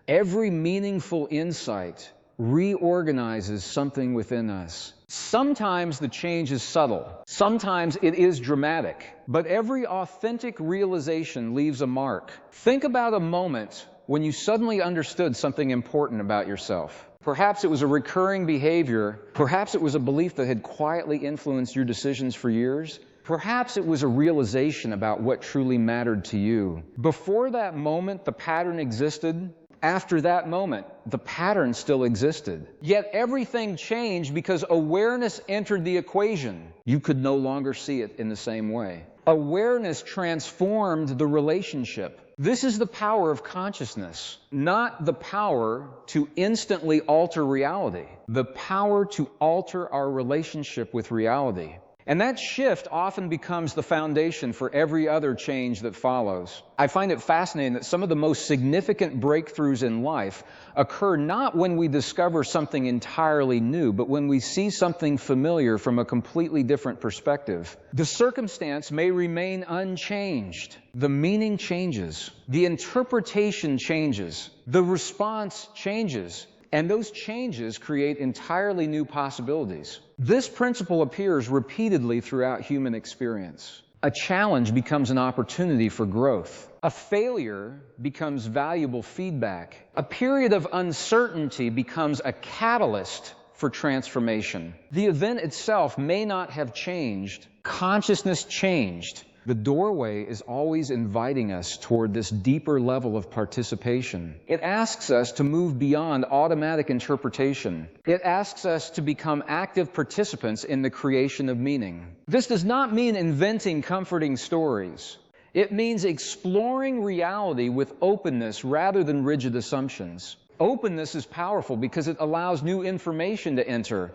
Every meaningful insight reorganizes something within us. Sometimes the change is subtle. Sometimes it is dramatic. But every authentic realization leaves a mark. Think about a moment when you suddenly understood something important about yourself. Perhaps it was a recurring behavior. Perhaps it was a belief that had quietly influenced your decisions for years. Perhaps it was a realization about what truly mattered to you. Before that moment, the pattern existed. After that moment, the pattern still existed. Yet everything changed because awareness entered the equation. You could no longer see it in the same way. Awareness transformed the relationship. This is the power of consciousness, not the power to instantly alter reality, the power to alter our relationship with reality. And that shift often becomes the foundation for every other change that follows. I find it fascinating that some of the most significant breakthroughs in life occur not when we discover something entirely new, but when we see something familiar from a completely different perspective. The circumstance may remain unchanged. The meaning changes. The interpretation changes. The response changes. And those changes create entirely new possibilities. This principle appears repeatedly throughout human experience. A challenge becomes an opportunity for growth. A failure becomes valuable feedback. A period of uncertainty becomes a catalyst for transformation. The event itself may not have changed. Consciousness changed. The doorway is always inviting us toward this deeper level of participation. It asks us to move beyond automatic interpretation. It asks us to become active participants in the creation of meaning. This does not mean inventing comforting stories. It means exploring reality with openness rather than rigid assumptions. Openness is powerful because it allows new information to enter.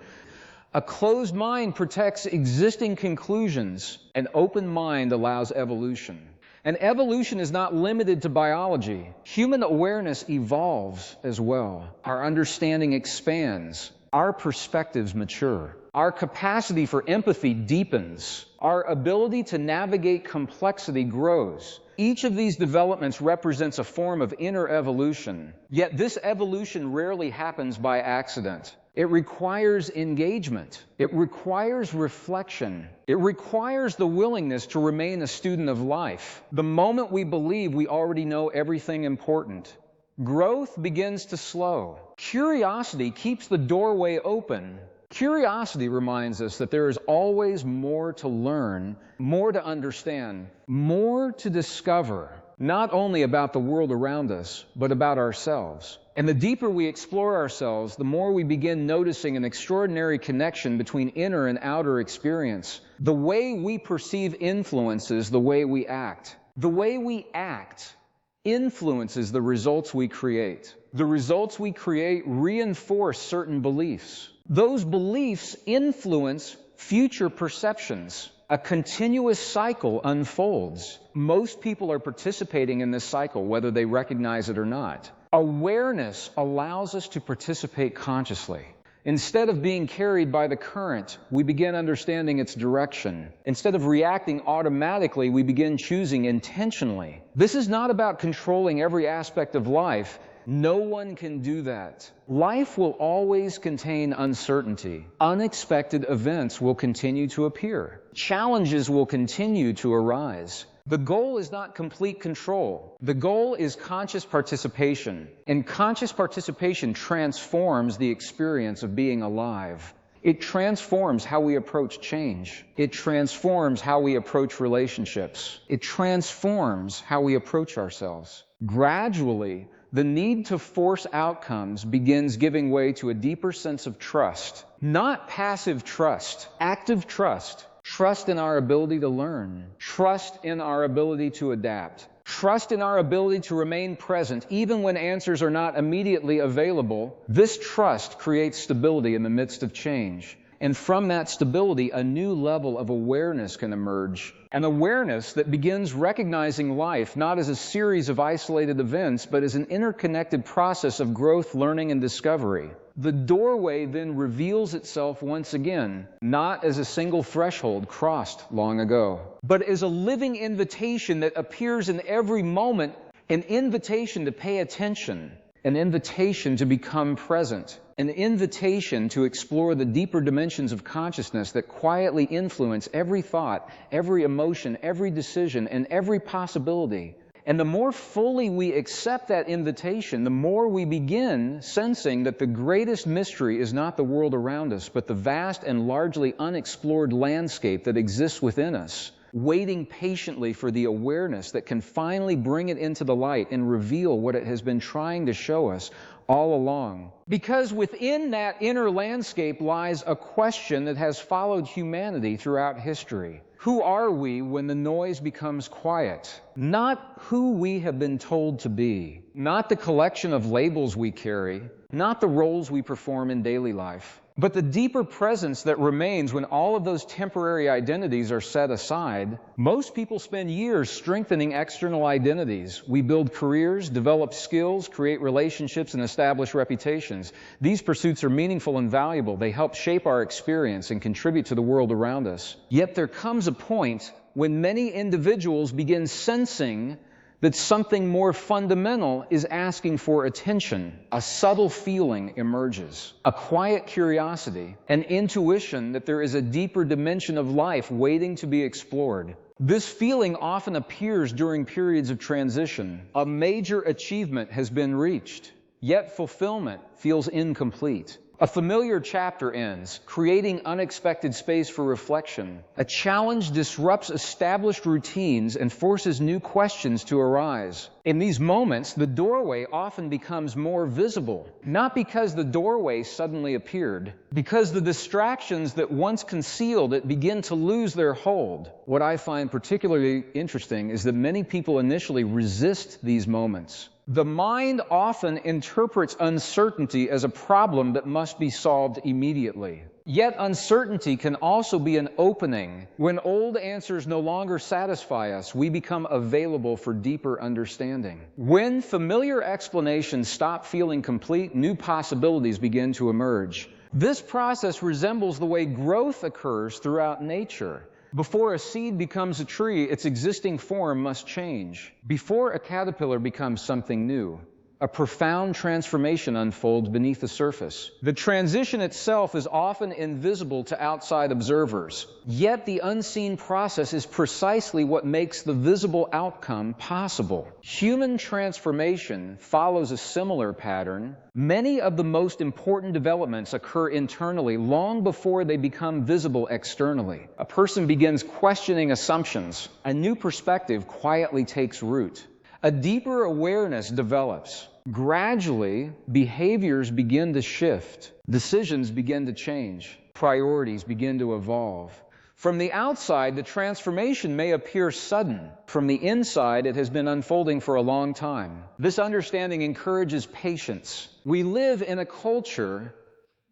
A closed mind protects existing conclusions. An open mind allows evolution. And evolution is not limited to biology. Human awareness evolves as well. Our understanding expands. Our perspectives mature. Our capacity for empathy deepens. Our ability to navigate complexity grows. Each of these developments represents a form of inner evolution. Yet this evolution rarely happens by accident. It requires engagement. It requires reflection. It requires the willingness to remain a student of life. The moment we believe we already know everything important, growth begins to slow. Curiosity keeps the doorway open. Curiosity reminds us that there is always more to learn, more to understand, more to discover, not only about the world around us, but about ourselves. And the deeper we explore ourselves, the more we begin noticing an extraordinary connection between inner and outer experience. The way we perceive influences the way we act. The way we act influences the results we create. The results we create reinforce certain beliefs. Those beliefs influence future perceptions. A continuous cycle unfolds. Most people are participating in this cycle, whether they recognize it or not. Awareness allows us to participate consciously. Instead of being carried by the current, we begin understanding its direction. Instead of reacting automatically, we begin choosing intentionally. This is not about controlling every aspect of life. No one can do that. Life will always contain uncertainty. Unexpected events will continue to appear. Challenges will continue to arise. The goal is not complete control. The goal is conscious participation. And conscious participation transforms the experience of being alive. It transforms how we approach change. It transforms how we approach relationships. It transforms how we approach ourselves. Gradually, the need to force outcomes begins giving way to a deeper sense of trust. Not passive trust, active trust. Trust in our ability to learn. Trust in our ability to adapt. Trust in our ability to remain present even when answers are not immediately available. This trust creates stability in the midst of change. And from that stability, a new level of awareness can emerge. An awareness that begins recognizing life not as a series of isolated events, but as an interconnected process of growth, learning, and discovery. The doorway then reveals itself once again, not as a single threshold crossed long ago, but as a living invitation that appears in every moment, an invitation to pay attention, an invitation to become present, an invitation to explore the deeper dimensions of consciousness that quietly influence every thought, every emotion, every decision, and every possibility. And the more fully we accept that invitation, the more we begin sensing that the greatest mystery is not the world around us, but the vast and largely unexplored landscape that exists within us, waiting patiently for the awareness that can finally bring it into the light and reveal what it has been trying to show us all along. Because within that inner landscape lies a question that has followed humanity throughout history. Who are we when the noise becomes quiet? Not who we have been told to be, not the collection of labels we carry, not the roles we perform in daily life, but the deeper presence that remains when all of those temporary identities are set aside. Most people spend years strengthening external identities. We build careers, develop skills, create relationships, and establish reputations. These pursuits are meaningful and valuable. They help shape our experience and contribute to the world around us. Yet there comes a point when many individuals begin sensing that something more fundamental is asking for attention. A subtle feeling emerges, a quiet curiosity, an intuition that there is a deeper dimension of life waiting to be explored. This feeling often appears during periods of transition. A major achievement has been reached, yet fulfillment feels incomplete. A familiar chapter ends, creating unexpected space for reflection. A challenge disrupts established routines and forces new questions to arise. In these moments, the doorway often becomes more visible, not because the doorway suddenly appeared, because the distractions that once concealed it begin to lose their hold. What I find particularly interesting is that many people initially resist these moments. The mind often interprets uncertainty as a problem that must be solved immediately. Yet uncertainty can also be an opening. When old answers no longer satisfy us, we become available for deeper understanding. When familiar explanations stop feeling complete, new possibilities begin to emerge. This process resembles the way growth occurs throughout nature. Before a seed becomes a tree, its existing form must change. Before a caterpillar becomes something new, a profound transformation unfolds beneath the surface. The transition itself is often invisible to outside observers, yet the unseen process is precisely what makes the visible outcome possible. Human transformation follows a similar pattern. Many of the most important developments occur internally long before they become visible externally. A person begins questioning assumptions. A new perspective quietly takes root. A deeper awareness develops. Gradually, behaviors begin to shift. Decisions begin to change. Priorities begin to evolve. From the outside, the transformation may appear sudden. From the inside, it has been unfolding for a long time. This understanding encourages patience. We live in a culture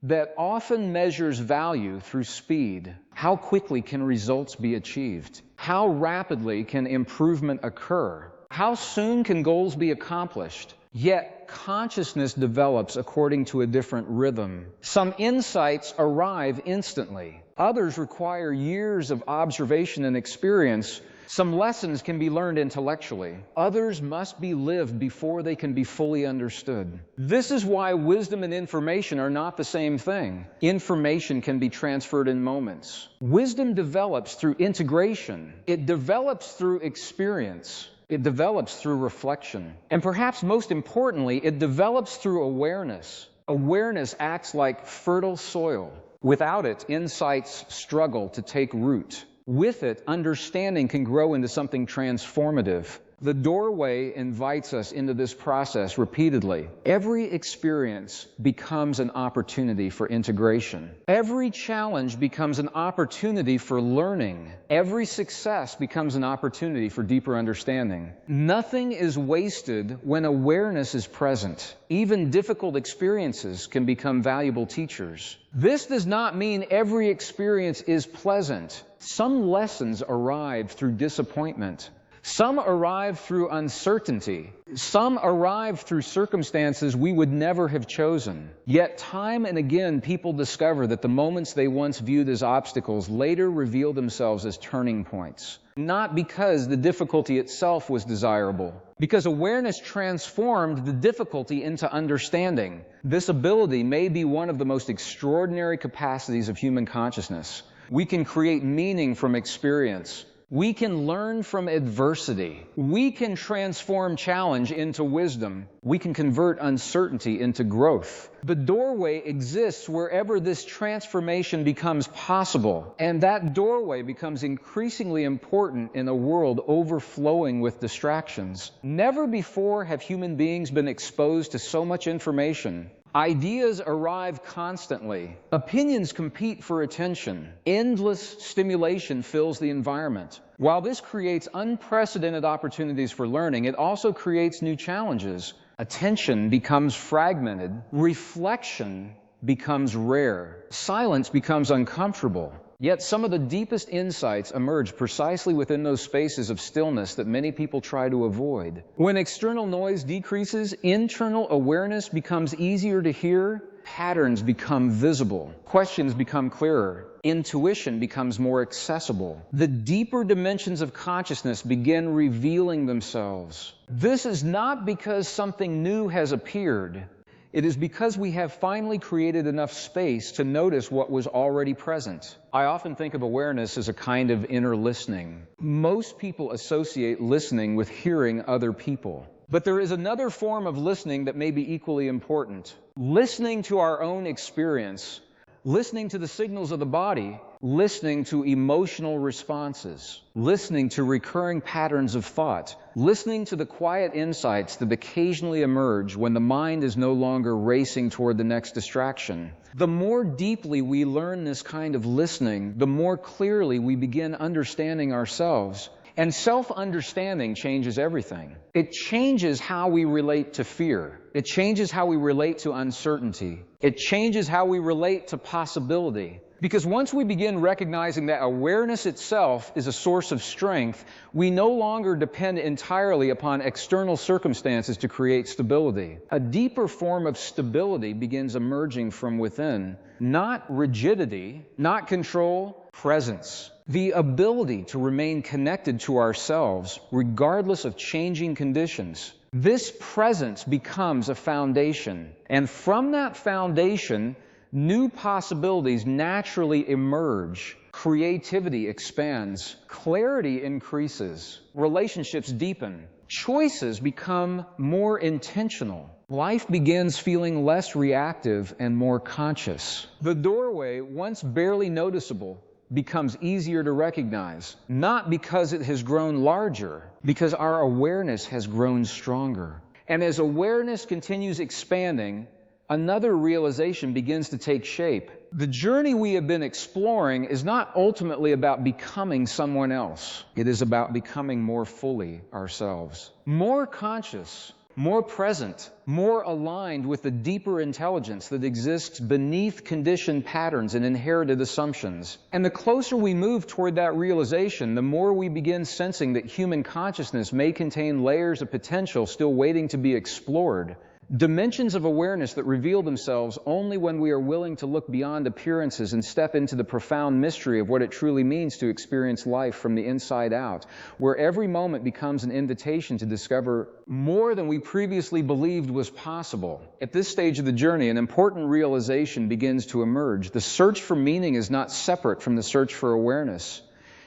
that often measures value through speed. How quickly can results be achieved? How rapidly can improvement occur? How soon can goals be accomplished? Yet, consciousness develops according to a different rhythm. Some insights arrive instantly. Others require years of observation and experience. Some lessons can be learned intellectually. Others must be lived before they can be fully understood. This is why wisdom and information are not the same thing. Information can be transferred in moments. Wisdom develops through integration. It develops through experience. It develops through reflection. And perhaps most importantly, it develops through awareness. Awareness acts like fertile soil. Without it, insights struggle to take root. With it, understanding can grow into something transformative. The doorway invites us into this process repeatedly. Every experience becomes an opportunity for integration. Every challenge becomes an opportunity for learning. Every success becomes an opportunity for deeper understanding. Nothing is wasted when awareness is present. Even difficult experiences can become valuable teachers. This does not mean every experience is pleasant. Some lessons arrive through disappointment. Some arrive through uncertainty. Some arrive through circumstances we would never have chosen. Yet time and again, people discover that the moments they once viewed as obstacles later reveal themselves as turning points. Not because the difficulty itself was desirable, because awareness transformed the difficulty into understanding. This ability may be one of the most extraordinary capacities of human consciousness. We can create meaning from experience. We can learn from adversity. We can transform challenge into wisdom. We can convert uncertainty into growth. The doorway exists wherever this transformation becomes possible, and that doorway becomes increasingly important in a world overflowing with distractions. Never before have human beings been exposed to so much information. Ideas arrive constantly. Opinions compete for attention. Endless stimulation fills the environment. While this creates unprecedented opportunities for learning, it also creates new challenges. Attention becomes fragmented. Reflection becomes rare. Silence becomes uncomfortable. Yet some of the deepest insights emerge precisely within those spaces of stillness that many people try to avoid. When external noise decreases, internal awareness becomes easier to hear. patterns become visible, questions become clearer, intuition becomes more accessible. The deeper dimensions of consciousness begin revealing themselves. This is not because something new has appeared. It is because we have finally created enough space to notice what was already present. I often think of awareness as a kind of inner listening. Most people associate listening with hearing other people. But there is another form of listening that may be equally important. Listening to our own experience, listening to the signals of the body, listening to emotional responses, listening to recurring patterns of thought, listening to the quiet insights that occasionally emerge when the mind is no longer racing toward the next distraction. The more deeply we learn this kind of listening, the more clearly we begin understanding ourselves. And self-understanding changes everything. It changes how we relate to fear. It changes how we relate to uncertainty. It changes how we relate to possibility. Because once we begin recognizing that awareness itself is a source of strength, we no longer depend entirely upon external circumstances to create stability. A deeper form of stability begins emerging from within. Not rigidity, not control, presence. The ability to remain connected to ourselves regardless of changing conditions. This presence becomes a foundation, and from that foundation, new possibilities naturally emerge. Creativity expands, clarity increases, relationships deepen, choices become more intentional. Life begins feeling less reactive and more conscious. The doorway, once barely noticeable, becomes easier to recognize, not because it has grown larger, because our awareness has grown stronger. And as awareness continues expanding, another realization begins to take shape. The journey we have been exploring is not ultimately about becoming someone else. It is about becoming more fully ourselves, more conscious, more present, more aligned with the deeper intelligence that exists beneath conditioned patterns and inherited assumptions. And the closer we move toward that realization, the more we begin sensing that human consciousness may contain layers of potential still waiting to be explored. Dimensions of awareness that reveal themselves only when we are willing to look beyond appearances and step into the profound mystery of what it truly means to experience life from the inside out, where every moment becomes an invitation to discover more than we previously believed was possible. At this stage of the journey, an important realization begins to emerge. The search for meaning is not separate from the search for awareness.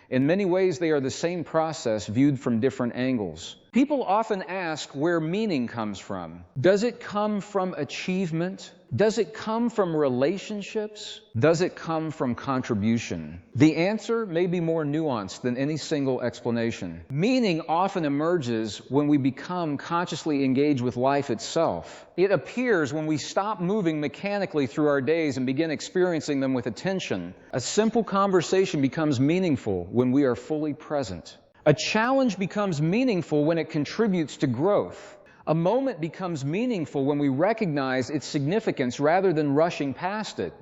In many ways, they are the same process viewed from different angles. People often ask where meaning comes from. Does it come from achievement? Does it come from relationships? Does it come from contribution? The answer may be more nuanced than any single explanation. Meaning often emerges when we become consciously engaged with life itself. It appears when we stop moving mechanically through our days and begin experiencing them with attention. A simple conversation becomes meaningful when we are fully present. A challenge becomes meaningful when it contributes to growth. A moment becomes meaningful when we recognize its significance rather than rushing past it.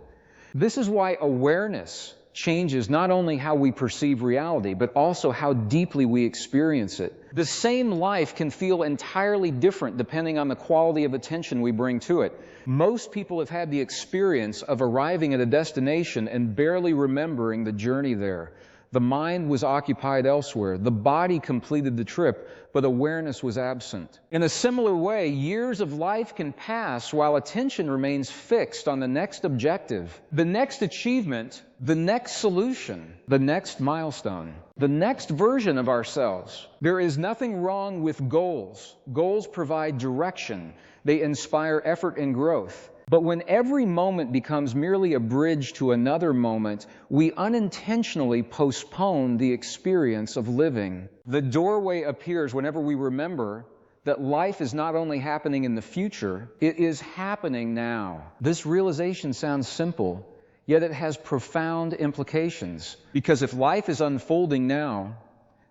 This is why awareness changes not only how we perceive reality, but also how deeply we experience it. The same life can feel entirely different depending on the quality of attention we bring to it. Most people have had the experience of arriving at a destination and barely remembering the journey there. The mind was occupied elsewhere. The body completed the trip, but awareness was absent. In a similar way, years of life can pass while attention remains fixed on the next objective, the next achievement, the next solution, the next milestone, the next version of ourselves. There is nothing wrong with goals. Goals provide direction. They inspire effort and growth. But when every moment becomes merely a bridge to another moment, we unintentionally postpone the experience of living. The doorway appears whenever we remember that life is not only happening in the future, it is happening now. This realization sounds simple, yet it has profound implications. Because if life is unfolding now,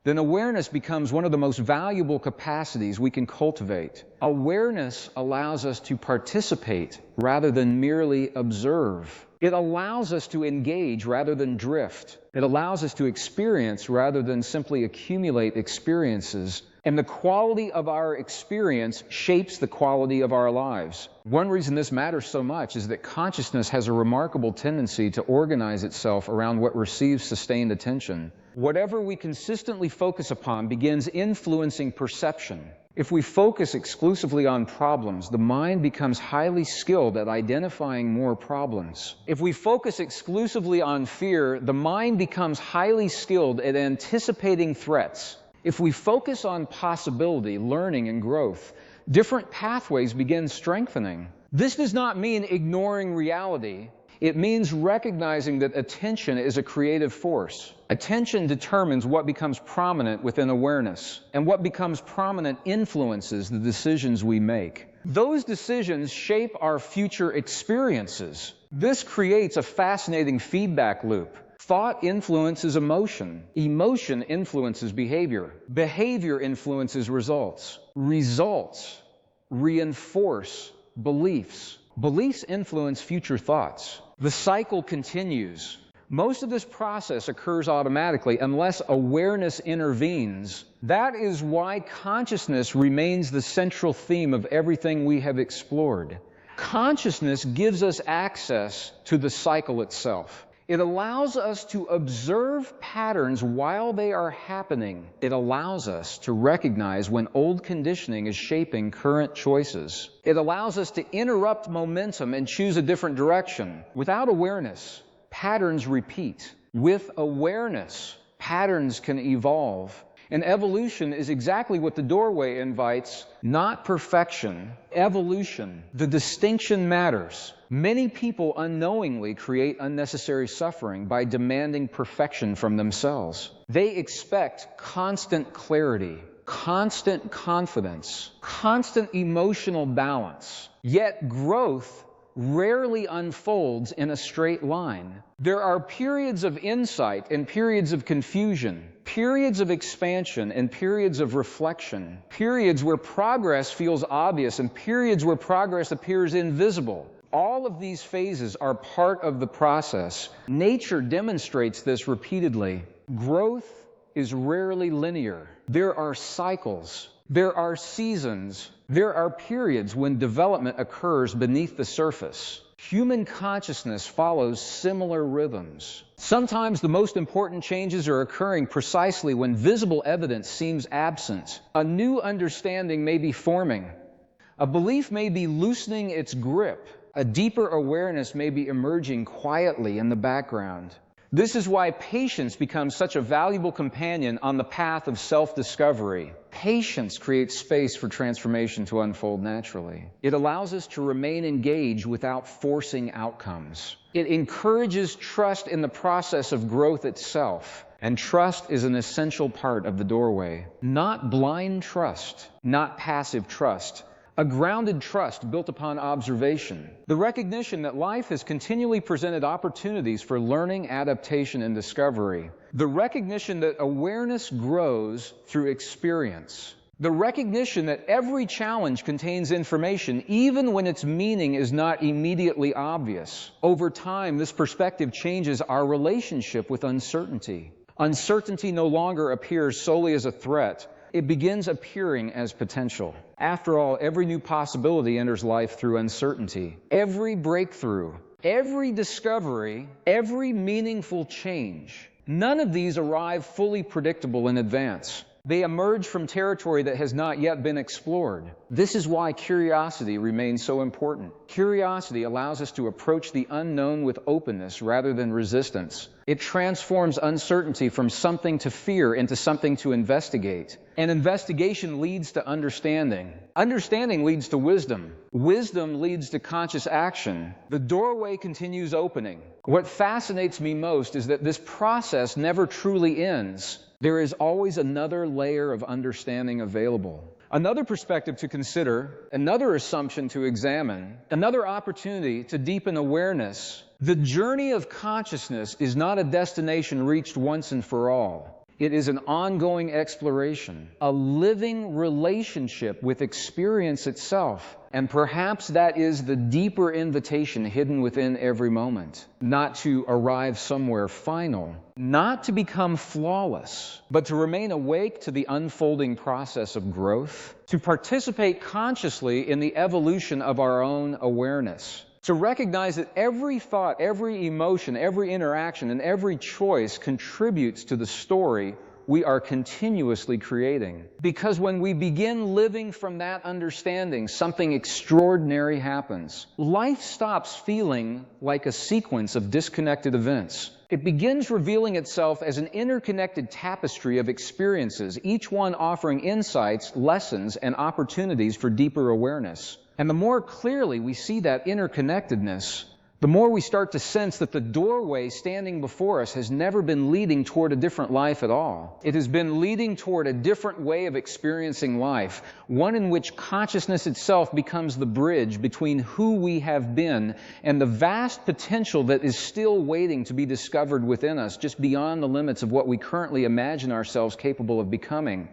then awareness becomes one of the most valuable capacities we can cultivate. Awareness allows us to participate rather than merely observe. It allows us to engage rather than drift. It allows us to experience rather than simply accumulate experiences. And the quality of our experience shapes the quality of our lives. One reason this matters so much is that consciousness has a remarkable tendency to organize itself around what receives sustained attention. Whatever we consistently focus upon begins influencing perception. If we focus exclusively on problems, the mind becomes highly skilled at identifying more problems. If we focus exclusively on fear, the mind becomes highly skilled at anticipating threats. If we focus on possibility, learning, and growth, different pathways begin strengthening. This does not mean ignoring reality. It means recognizing that attention is a creative force. Attention determines what becomes prominent within awareness, and what becomes prominent influences the decisions we make. Those decisions shape our future experiences. This creates a fascinating feedback loop. Thought influences emotion. Emotion influences behavior. Behavior influences results. Results reinforce beliefs. Beliefs influence future thoughts. The cycle continues. Most of this process occurs automatically unless awareness intervenes. That is why consciousness remains the central theme of everything we have explored. Consciousness gives us access to the cycle itself. It allows us to observe patterns while they are happening. It allows us to recognize when old conditioning is shaping current choices. It allows us to interrupt momentum and choose a different direction. Without awareness, patterns repeat. With awareness, patterns can evolve. And evolution is exactly what the doorway invites, not perfection, evolution. The distinction matters. Many people unknowingly create unnecessary suffering by demanding perfection from themselves. They expect constant clarity, constant confidence, constant emotional balance. Yet growth rarely unfolds in a straight line. There are periods of insight and periods of confusion, periods of expansion and periods of reflection, periods where progress feels obvious and periods where progress appears invisible. All of these phases are part of the process. Nature demonstrates this repeatedly. Growth is rarely linear. There are cycles. There are seasons. There are periods when development occurs beneath the surface. Human consciousness follows similar rhythms. Sometimes the most important changes are occurring precisely when visible evidence seems absent. A new understanding may be forming. A belief may be loosening its grip. A deeper awareness may be emerging quietly in the background. This is why patience becomes such a valuable companion on the path of self-discovery. Patience creates space for transformation to unfold naturally. It allows us to remain engaged without forcing outcomes. It encourages trust in the process of growth itself. And trust is an essential part of the doorway. Not blind trust, not passive trust. A grounded trust built upon observation. The recognition that life has continually presented opportunities for learning, adaptation, and discovery. The recognition that awareness grows through experience. The recognition that every challenge contains information, even when its meaning is not immediately obvious. Over time, this perspective changes our relationship with uncertainty. Uncertainty no longer appears solely as a threat. It begins appearing as potential. After all, every new possibility enters life through uncertainty. Every breakthrough, every discovery, every meaningful change, none of these arrive fully predictable in advance. They emerge from territory that has not yet been explored. This is why curiosity remains so important. Curiosity allows us to approach the unknown with openness rather than resistance. It transforms uncertainty from something to fear into something to investigate. And investigation leads to understanding. Understanding leads to wisdom. Wisdom leads to conscious action. The doorway continues opening. What fascinates me most is that this process never truly ends. There is always another layer of understanding available. Another perspective to consider, another assumption to examine, another opportunity to deepen awareness. The journey of consciousness is not a destination reached once and for all. It is an ongoing exploration, a living relationship with experience itself. And perhaps that is the deeper invitation hidden within every moment. Not to arrive somewhere final, not to become flawless, but to remain awake to the unfolding process of growth, to participate consciously in the evolution of our own awareness. To recognize that every thought, every emotion, every interaction, and every choice contributes to the story we are continuously creating. Because when we begin living from that understanding, something extraordinary happens. Life stops feeling like a sequence of disconnected events. It begins revealing itself as an interconnected tapestry of experiences, each one offering insights, lessons, and opportunities for deeper awareness. And the more clearly we see that interconnectedness, the more we start to sense that the doorway standing before us has never been leading toward a different life at all. It has been leading toward a different way of experiencing life, one in which consciousness itself becomes the bridge between who we have been and the vast potential that is still waiting to be discovered within us, just beyond the limits of what we currently imagine ourselves capable of becoming.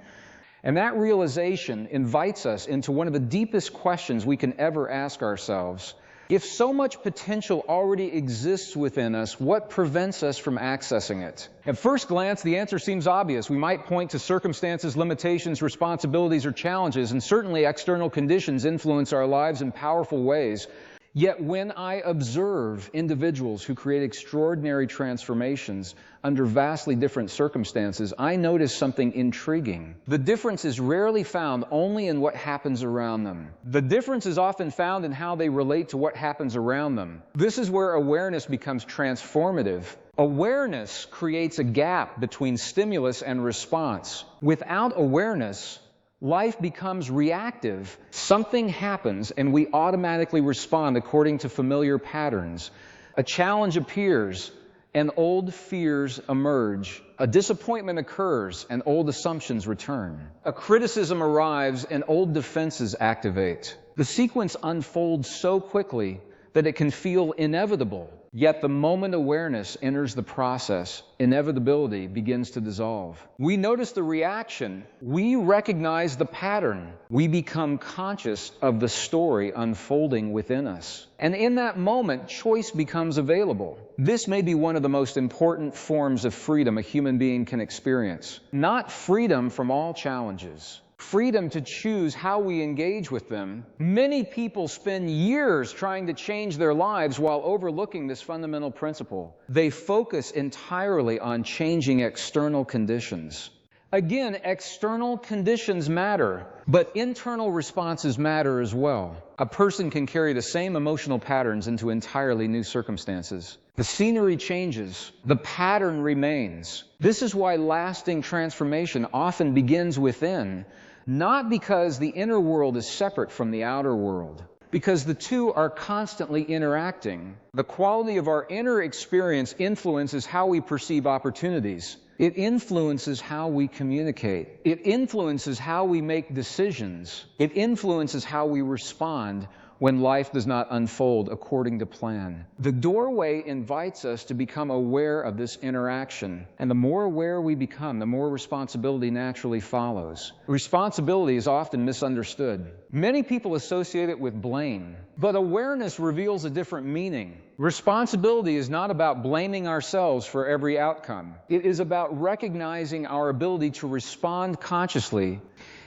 And that realization invites us into one of the deepest questions we can ever ask ourselves. If so much potential already exists within us, what prevents us from accessing it? At first glance, the answer seems obvious. We might point to circumstances, limitations, responsibilities, or challenges, and certainly external conditions influence our lives in powerful ways. Yet when I observe individuals who create extraordinary transformations under vastly different circumstances, I notice something intriguing. The difference is rarely found only in what happens around them. The difference is often found in how they relate to what happens around them. This is where awareness becomes transformative. Awareness creates a gap between stimulus and response. Without awareness, life becomes reactive. Something happens and we automatically respond according to familiar patterns. A challenge appears and old fears emerge. A disappointment occurs and old assumptions return. A criticism arrives and old defenses activate. The sequence unfolds so quickly that it can feel inevitable. Yet the moment awareness enters the process, inevitability begins to dissolve. We notice the reaction. We recognize the pattern. We become conscious of the story unfolding within us. And in that moment, choice becomes available. This may be one of the most important forms of freedom a human being can experience. Not freedom from all challenges, freedom to choose how we engage with them. Many people spend years trying to change their lives while overlooking this fundamental principle. They focus entirely on changing external conditions. Again, external conditions matter, but internal responses matter as well. A person can carry the same emotional patterns into entirely new circumstances. The scenery changes, the pattern remains. This is why lasting transformation often begins within, not because the inner world is separate from the outer world, because the two are constantly interacting. The quality of our inner experience influences how we perceive opportunities. It influences how we communicate. It influences how we make decisions. It influences how we respond when life does not unfold according to plan. The doorway invites us to become aware of this interaction. And the more aware we become, the more responsibility naturally follows. Responsibility is often misunderstood. Many people associate it with blame, but awareness reveals a different meaning. Responsibility is not about blaming ourselves for every outcome. It is about recognizing our ability to respond consciously.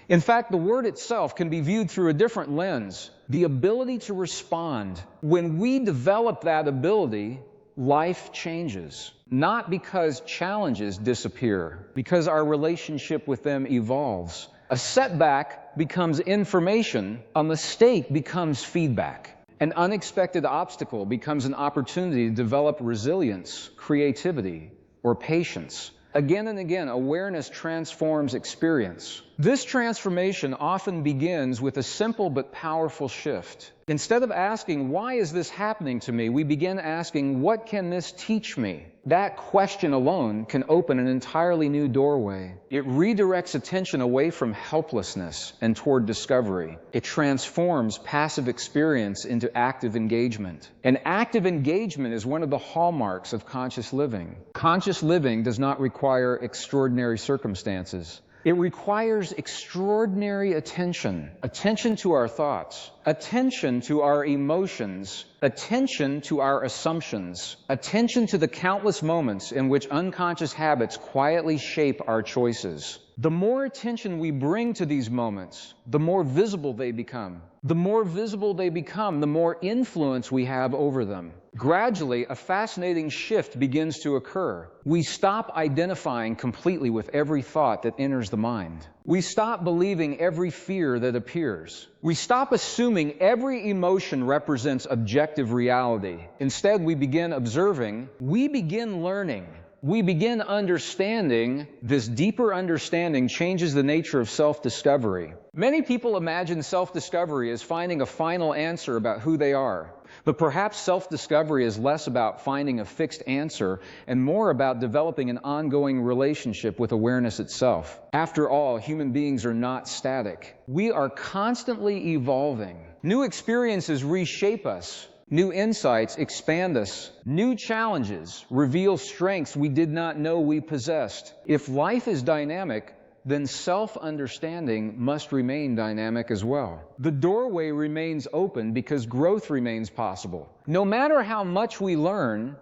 In fact, the word itself can be viewed through a different lens. The ability to respond. When we develop that ability, life changes. Not because challenges disappear, because our relationship with them evolves. A setback becomes information, a mistake becomes feedback. An unexpected obstacle becomes an opportunity to develop resilience, creativity, or patience. Again and again, awareness transforms experience. This transformation often begins with a simple but powerful shift. Instead of asking, why is this happening to me, we begin asking, what can this teach me? That question alone can open an entirely new doorway. It redirects attention away from helplessness and toward discovery. It transforms passive experience into active engagement. And active engagement is one of the hallmarks of conscious living. Conscious living does not require extraordinary circumstances. It requires extraordinary attention. Attention to our thoughts, attention to our emotions, attention to our assumptions, attention to the countless moments in which unconscious habits quietly shape our choices. The more attention we bring to these moments, the more visible they become. The more visible they become, the more influence we have over them. Gradually, a fascinating shift begins to occur. We stop identifying completely with every thought that enters the mind. We stop believing every fear that appears. We stop assuming every emotion represents objective reality. Instead, we begin observing, we begin learning. We begin understanding. This deeper understanding changes the nature of self-discovery. Many people imagine self-discovery as finding a final answer about who they are. But perhaps self-discovery is less about finding a fixed answer and more about developing an ongoing relationship with awareness itself. After all, human beings are not static. We are constantly evolving. New experiences reshape us. New insights expand us. New challenges reveal strengths we did not know we possessed. If life is dynamic, then self-understanding must remain dynamic as well. The doorway remains open because growth remains possible. No matter how much we learn,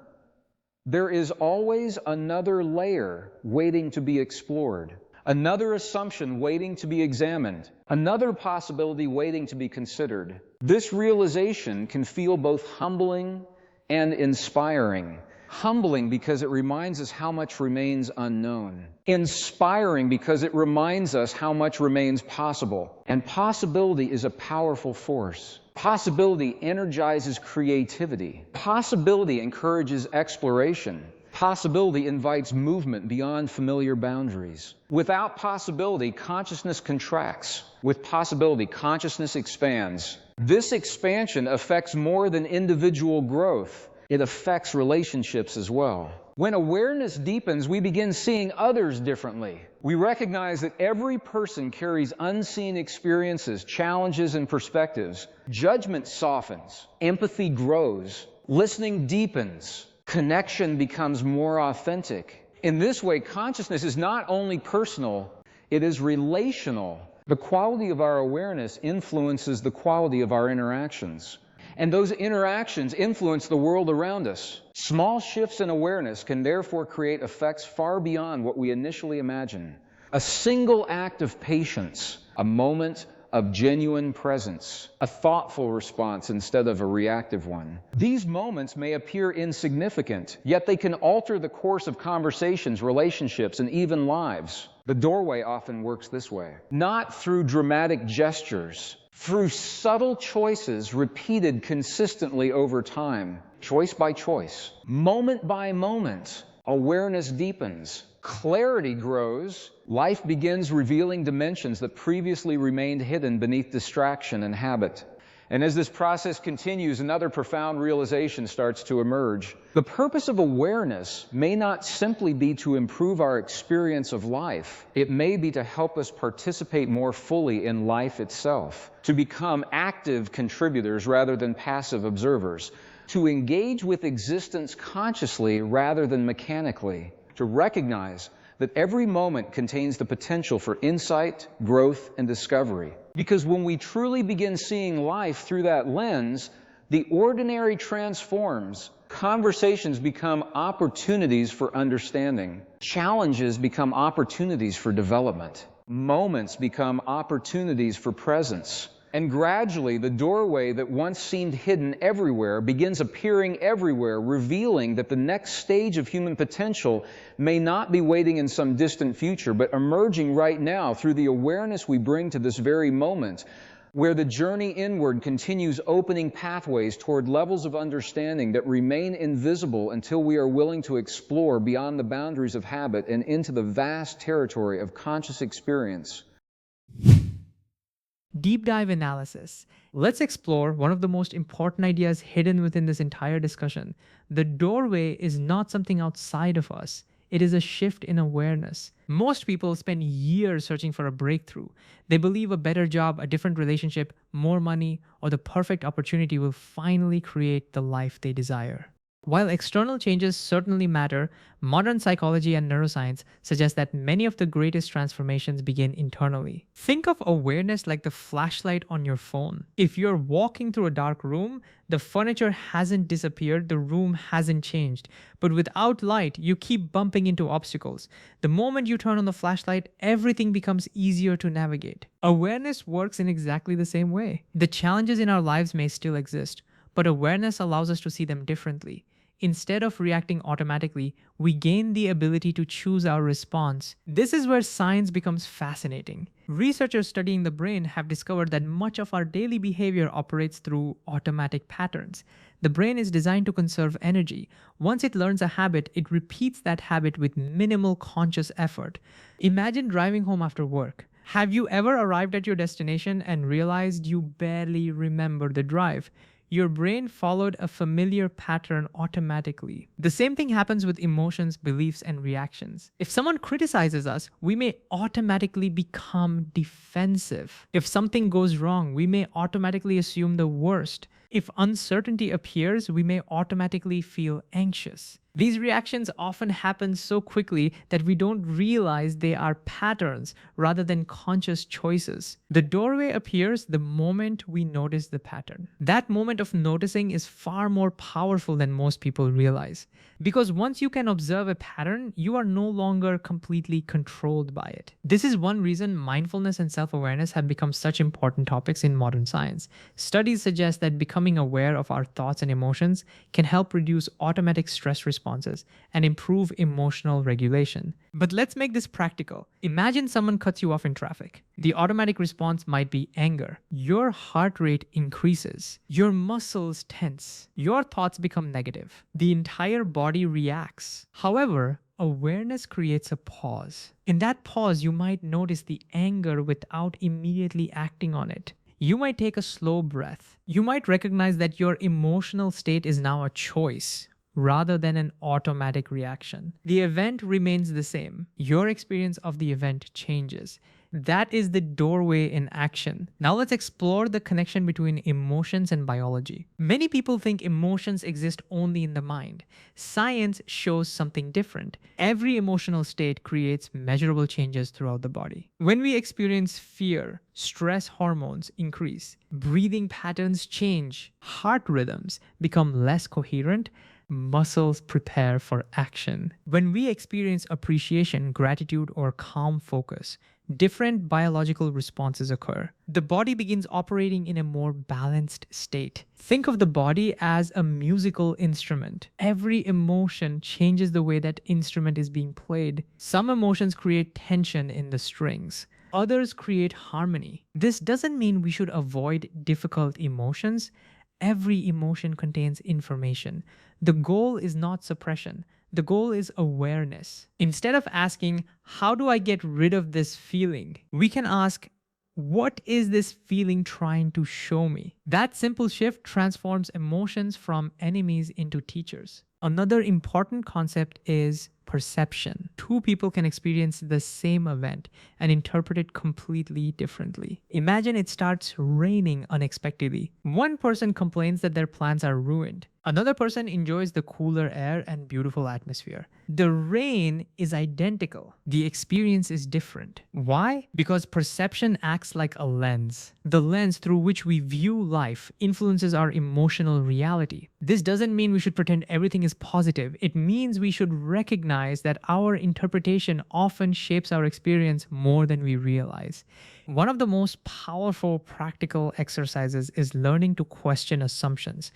there is always another layer waiting to be explored, another assumption waiting to be examined, another possibility waiting to be considered. This realization can feel both humbling and inspiring. Humbling because it reminds us how much remains unknown. Inspiring because it reminds us how much remains possible. And possibility is a powerful force. Possibility energizes creativity. Possibility encourages exploration. Possibility invites movement beyond familiar boundaries. Without possibility, consciousness contracts. With possibility, consciousness expands. This expansion affects more than individual growth. It affects relationships as well. When awareness deepens, we begin seeing others differently. We recognize that every person carries unseen experiences, challenges, and perspectives. Judgment softens. Empathy grows. Listening deepens. Connection becomes more authentic. In this way, consciousness is not only personal, it is relational. The quality of our awareness influences the quality of our interactions. And those interactions influence the world around us. Small shifts in awareness can therefore create effects far beyond what we initially imagine. A single act of patience, a moment of genuine presence, a thoughtful response instead of a reactive one. These moments may appear insignificant, yet they can alter the course of conversations, relationships, and even lives. The doorway often works this way. Not through dramatic gestures, through subtle choices repeated consistently over time, choice by choice, moment by moment, awareness deepens, clarity grows, life begins revealing dimensions that previously remained hidden beneath distraction and habit. And as this process continues, another profound realization starts to emerge. The purpose of awareness may not simply be to improve our experience of life. It may be to help us participate more fully in life itself, to become active contributors rather than passive observers, to engage with existence consciously rather than mechanically, to recognize that every moment contains the potential for insight, growth, and discovery. Because when we truly begin seeing life through that lens, the ordinary transforms. Conversations become opportunities for understanding. Challenges become opportunities for development. Moments become opportunities for presence. And gradually, the doorway that once seemed hidden everywhere begins appearing everywhere, revealing that the next stage of human potential may not be waiting in some distant future, but emerging right now through the awareness we bring to this very moment, where the journey inward continues opening pathways toward levels of understanding that remain invisible until we are willing to explore beyond the boundaries of habit and into the vast territory of conscious experience. Deep dive analysis. Let's explore one of the most important ideas hidden within this entire discussion. The doorway is not something outside of us, it is a shift in awareness. Most people spend years searching for a breakthrough. They believe a better job, a different relationship, more money, or the perfect opportunity will finally create the life they desire. While external changes certainly matter, modern psychology and neuroscience suggest that many of the greatest transformations begin internally. Think of awareness like the flashlight on your phone. If you're walking through a dark room, the furniture hasn't disappeared, the room hasn't changed. But without light, you keep bumping into obstacles. The moment you turn on the flashlight, everything becomes easier to navigate. Awareness works in exactly the same way. The challenges in our lives may still exist, but awareness allows us to see them differently. Instead of reacting automatically, we gain the ability to choose our response. This is where science becomes fascinating. Researchers studying the brain have discovered that much of our daily behavior operates through automatic patterns. The brain is designed to conserve energy. Once it learns a habit, it repeats that habit with minimal conscious effort. Imagine driving home after work. Have you ever arrived at your destination and realized you barely remember the drive? Your brain followed a familiar pattern automatically. The same thing happens with emotions, beliefs, and reactions. If someone criticizes us, we may automatically become defensive. If something goes wrong, we may automatically assume the worst. If uncertainty appears, we may automatically feel anxious. These reactions often happen so quickly that we don't realize they are patterns rather than conscious choices. The doorway appears the moment we notice the pattern. That moment of noticing is far more powerful than most people realize. Because once you can observe a pattern, you are no longer completely controlled by it. This is one reason mindfulness and self-awareness have become such important topics in modern science. Studies suggest that becoming aware of our thoughts and emotions can help reduce automatic stress responses and improve emotional regulation. But let's make this practical. Imagine someone cuts you off in traffic. The automatic response might be anger. Your heart rate increases. Your muscles tense. Your thoughts become negative. The entire body reacts. However, awareness creates a pause. In that pause, you might notice the anger without immediately acting on it. You might take a slow breath. You might recognize that your emotional state is now a choice rather than an automatic reaction. The event remains the same. Your experience of the event changes. That is the doorway in action. Now let's explore the connection between emotions and biology. Many people think emotions exist only in the mind. Science shows something different. Every emotional state creates measurable changes throughout the body. When we experience fear, stress hormones increase, breathing patterns change, heart rhythms become less coherent, muscles prepare for action. When we experience appreciation, gratitude, or calm focus, different biological responses occur. The body begins operating in a more balanced state. Think of the body as a musical instrument. Every emotion changes the way that instrument is being played. Some emotions create tension in the strings. Others create harmony. This doesn't mean we should avoid difficult emotions. Every emotion contains information. The goal is not suppression. The goal is awareness. Instead of asking, how do I get rid of this feeling? We can ask, what is this feeling trying to show me? That simple shift transforms emotions from enemies into teachers. Another important concept is perception. Two people can experience the same event and interpret it completely differently. Imagine it starts raining unexpectedly. One person complains that their plans are ruined. Another person enjoys the cooler air and beautiful atmosphere. The rain is identical. The experience is different. Why? Because perception acts like a lens. The lens through which we view life influences our emotional reality. This doesn't mean we should pretend everything is positive. It means we should recognize that our interpretation often shapes our experience more than we realize. One of the most powerful practical exercises is learning to question assumptions.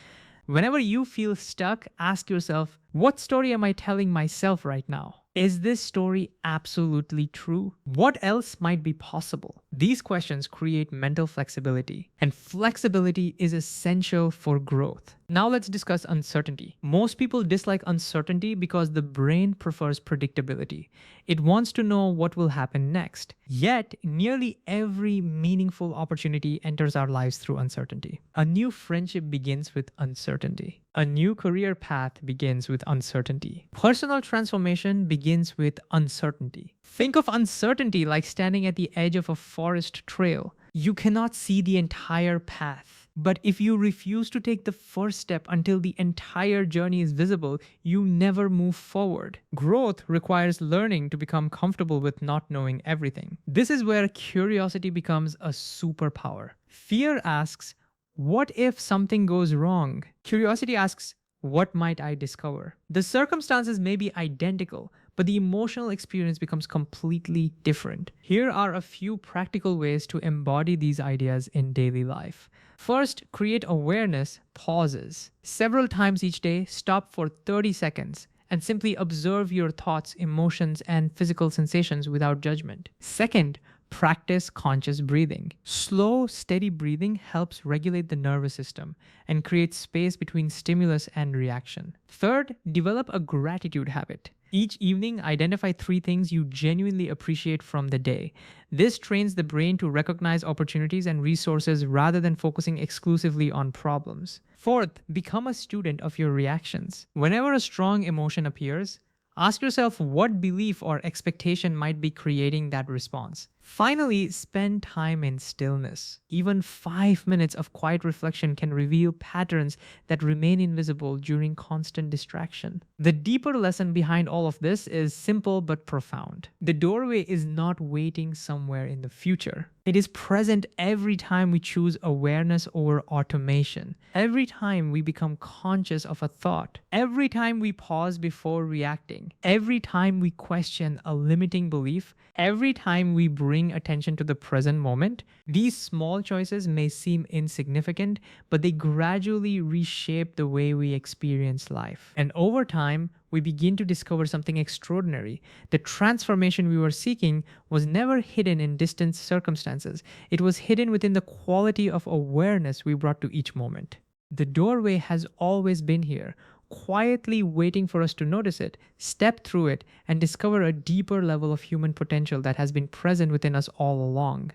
Whenever you feel stuck, ask yourself, What story am I telling myself right now? Is this story absolutely true? What else might be possible? These questions create mental flexibility, and flexibility is essential for growth. Now let's discuss uncertainty. Most people dislike uncertainty because the brain prefers predictability. It wants to know what will happen next. Yet, nearly every meaningful opportunity enters our lives through uncertainty. A new friendship begins with uncertainty. A new career path begins with uncertainty. Personal transformation begins with uncertainty. Think of uncertainty like standing at the edge of a forest trail. You cannot see the entire path. But if you refuse to take the first step until the entire journey is visible, you never move forward. Growth requires learning to become comfortable with not knowing everything. This is where curiosity becomes a superpower. Fear asks, what if something goes wrong? Curiosity asks, what might I discover? The circumstances may be identical, but the emotional experience becomes completely different. Here are a few practical ways to embody these ideas in daily life. First, create awareness pauses. Several times each day, stop for 30 seconds and simply observe your thoughts, emotions, and physical sensations without judgment. Second, practice conscious breathing. Slow, steady breathing helps regulate the nervous system and creates space between stimulus and reaction. Third, develop a gratitude habit. Each evening, identify 3 things you genuinely appreciate from the day. This trains the brain to recognize opportunities and resources rather than focusing exclusively on problems. Fourth, become a student of your reactions. Whenever a strong emotion appears, ask yourself what belief or expectation might be creating that response. Finally, spend time in stillness. Even 5 minutes of quiet reflection can reveal patterns that remain invisible during constant distraction. The deeper lesson behind all of this is simple but profound. The doorway is not waiting somewhere in the future. It is present every time we choose awareness over automation, every time we become conscious of a thought, every time we pause before reacting, every time we question a limiting belief, every time we bring attention to the present moment. These small choices may seem insignificant, but they gradually reshape the way we experience life. And over time, we begin to discover something extraordinary. The transformation we were seeking was never hidden in distant circumstances. It was hidden within the quality of awareness we brought to each moment. The doorway has always been here, quietly waiting for us to notice it, step through it, and discover a deeper level of human potential that has been present within us all along.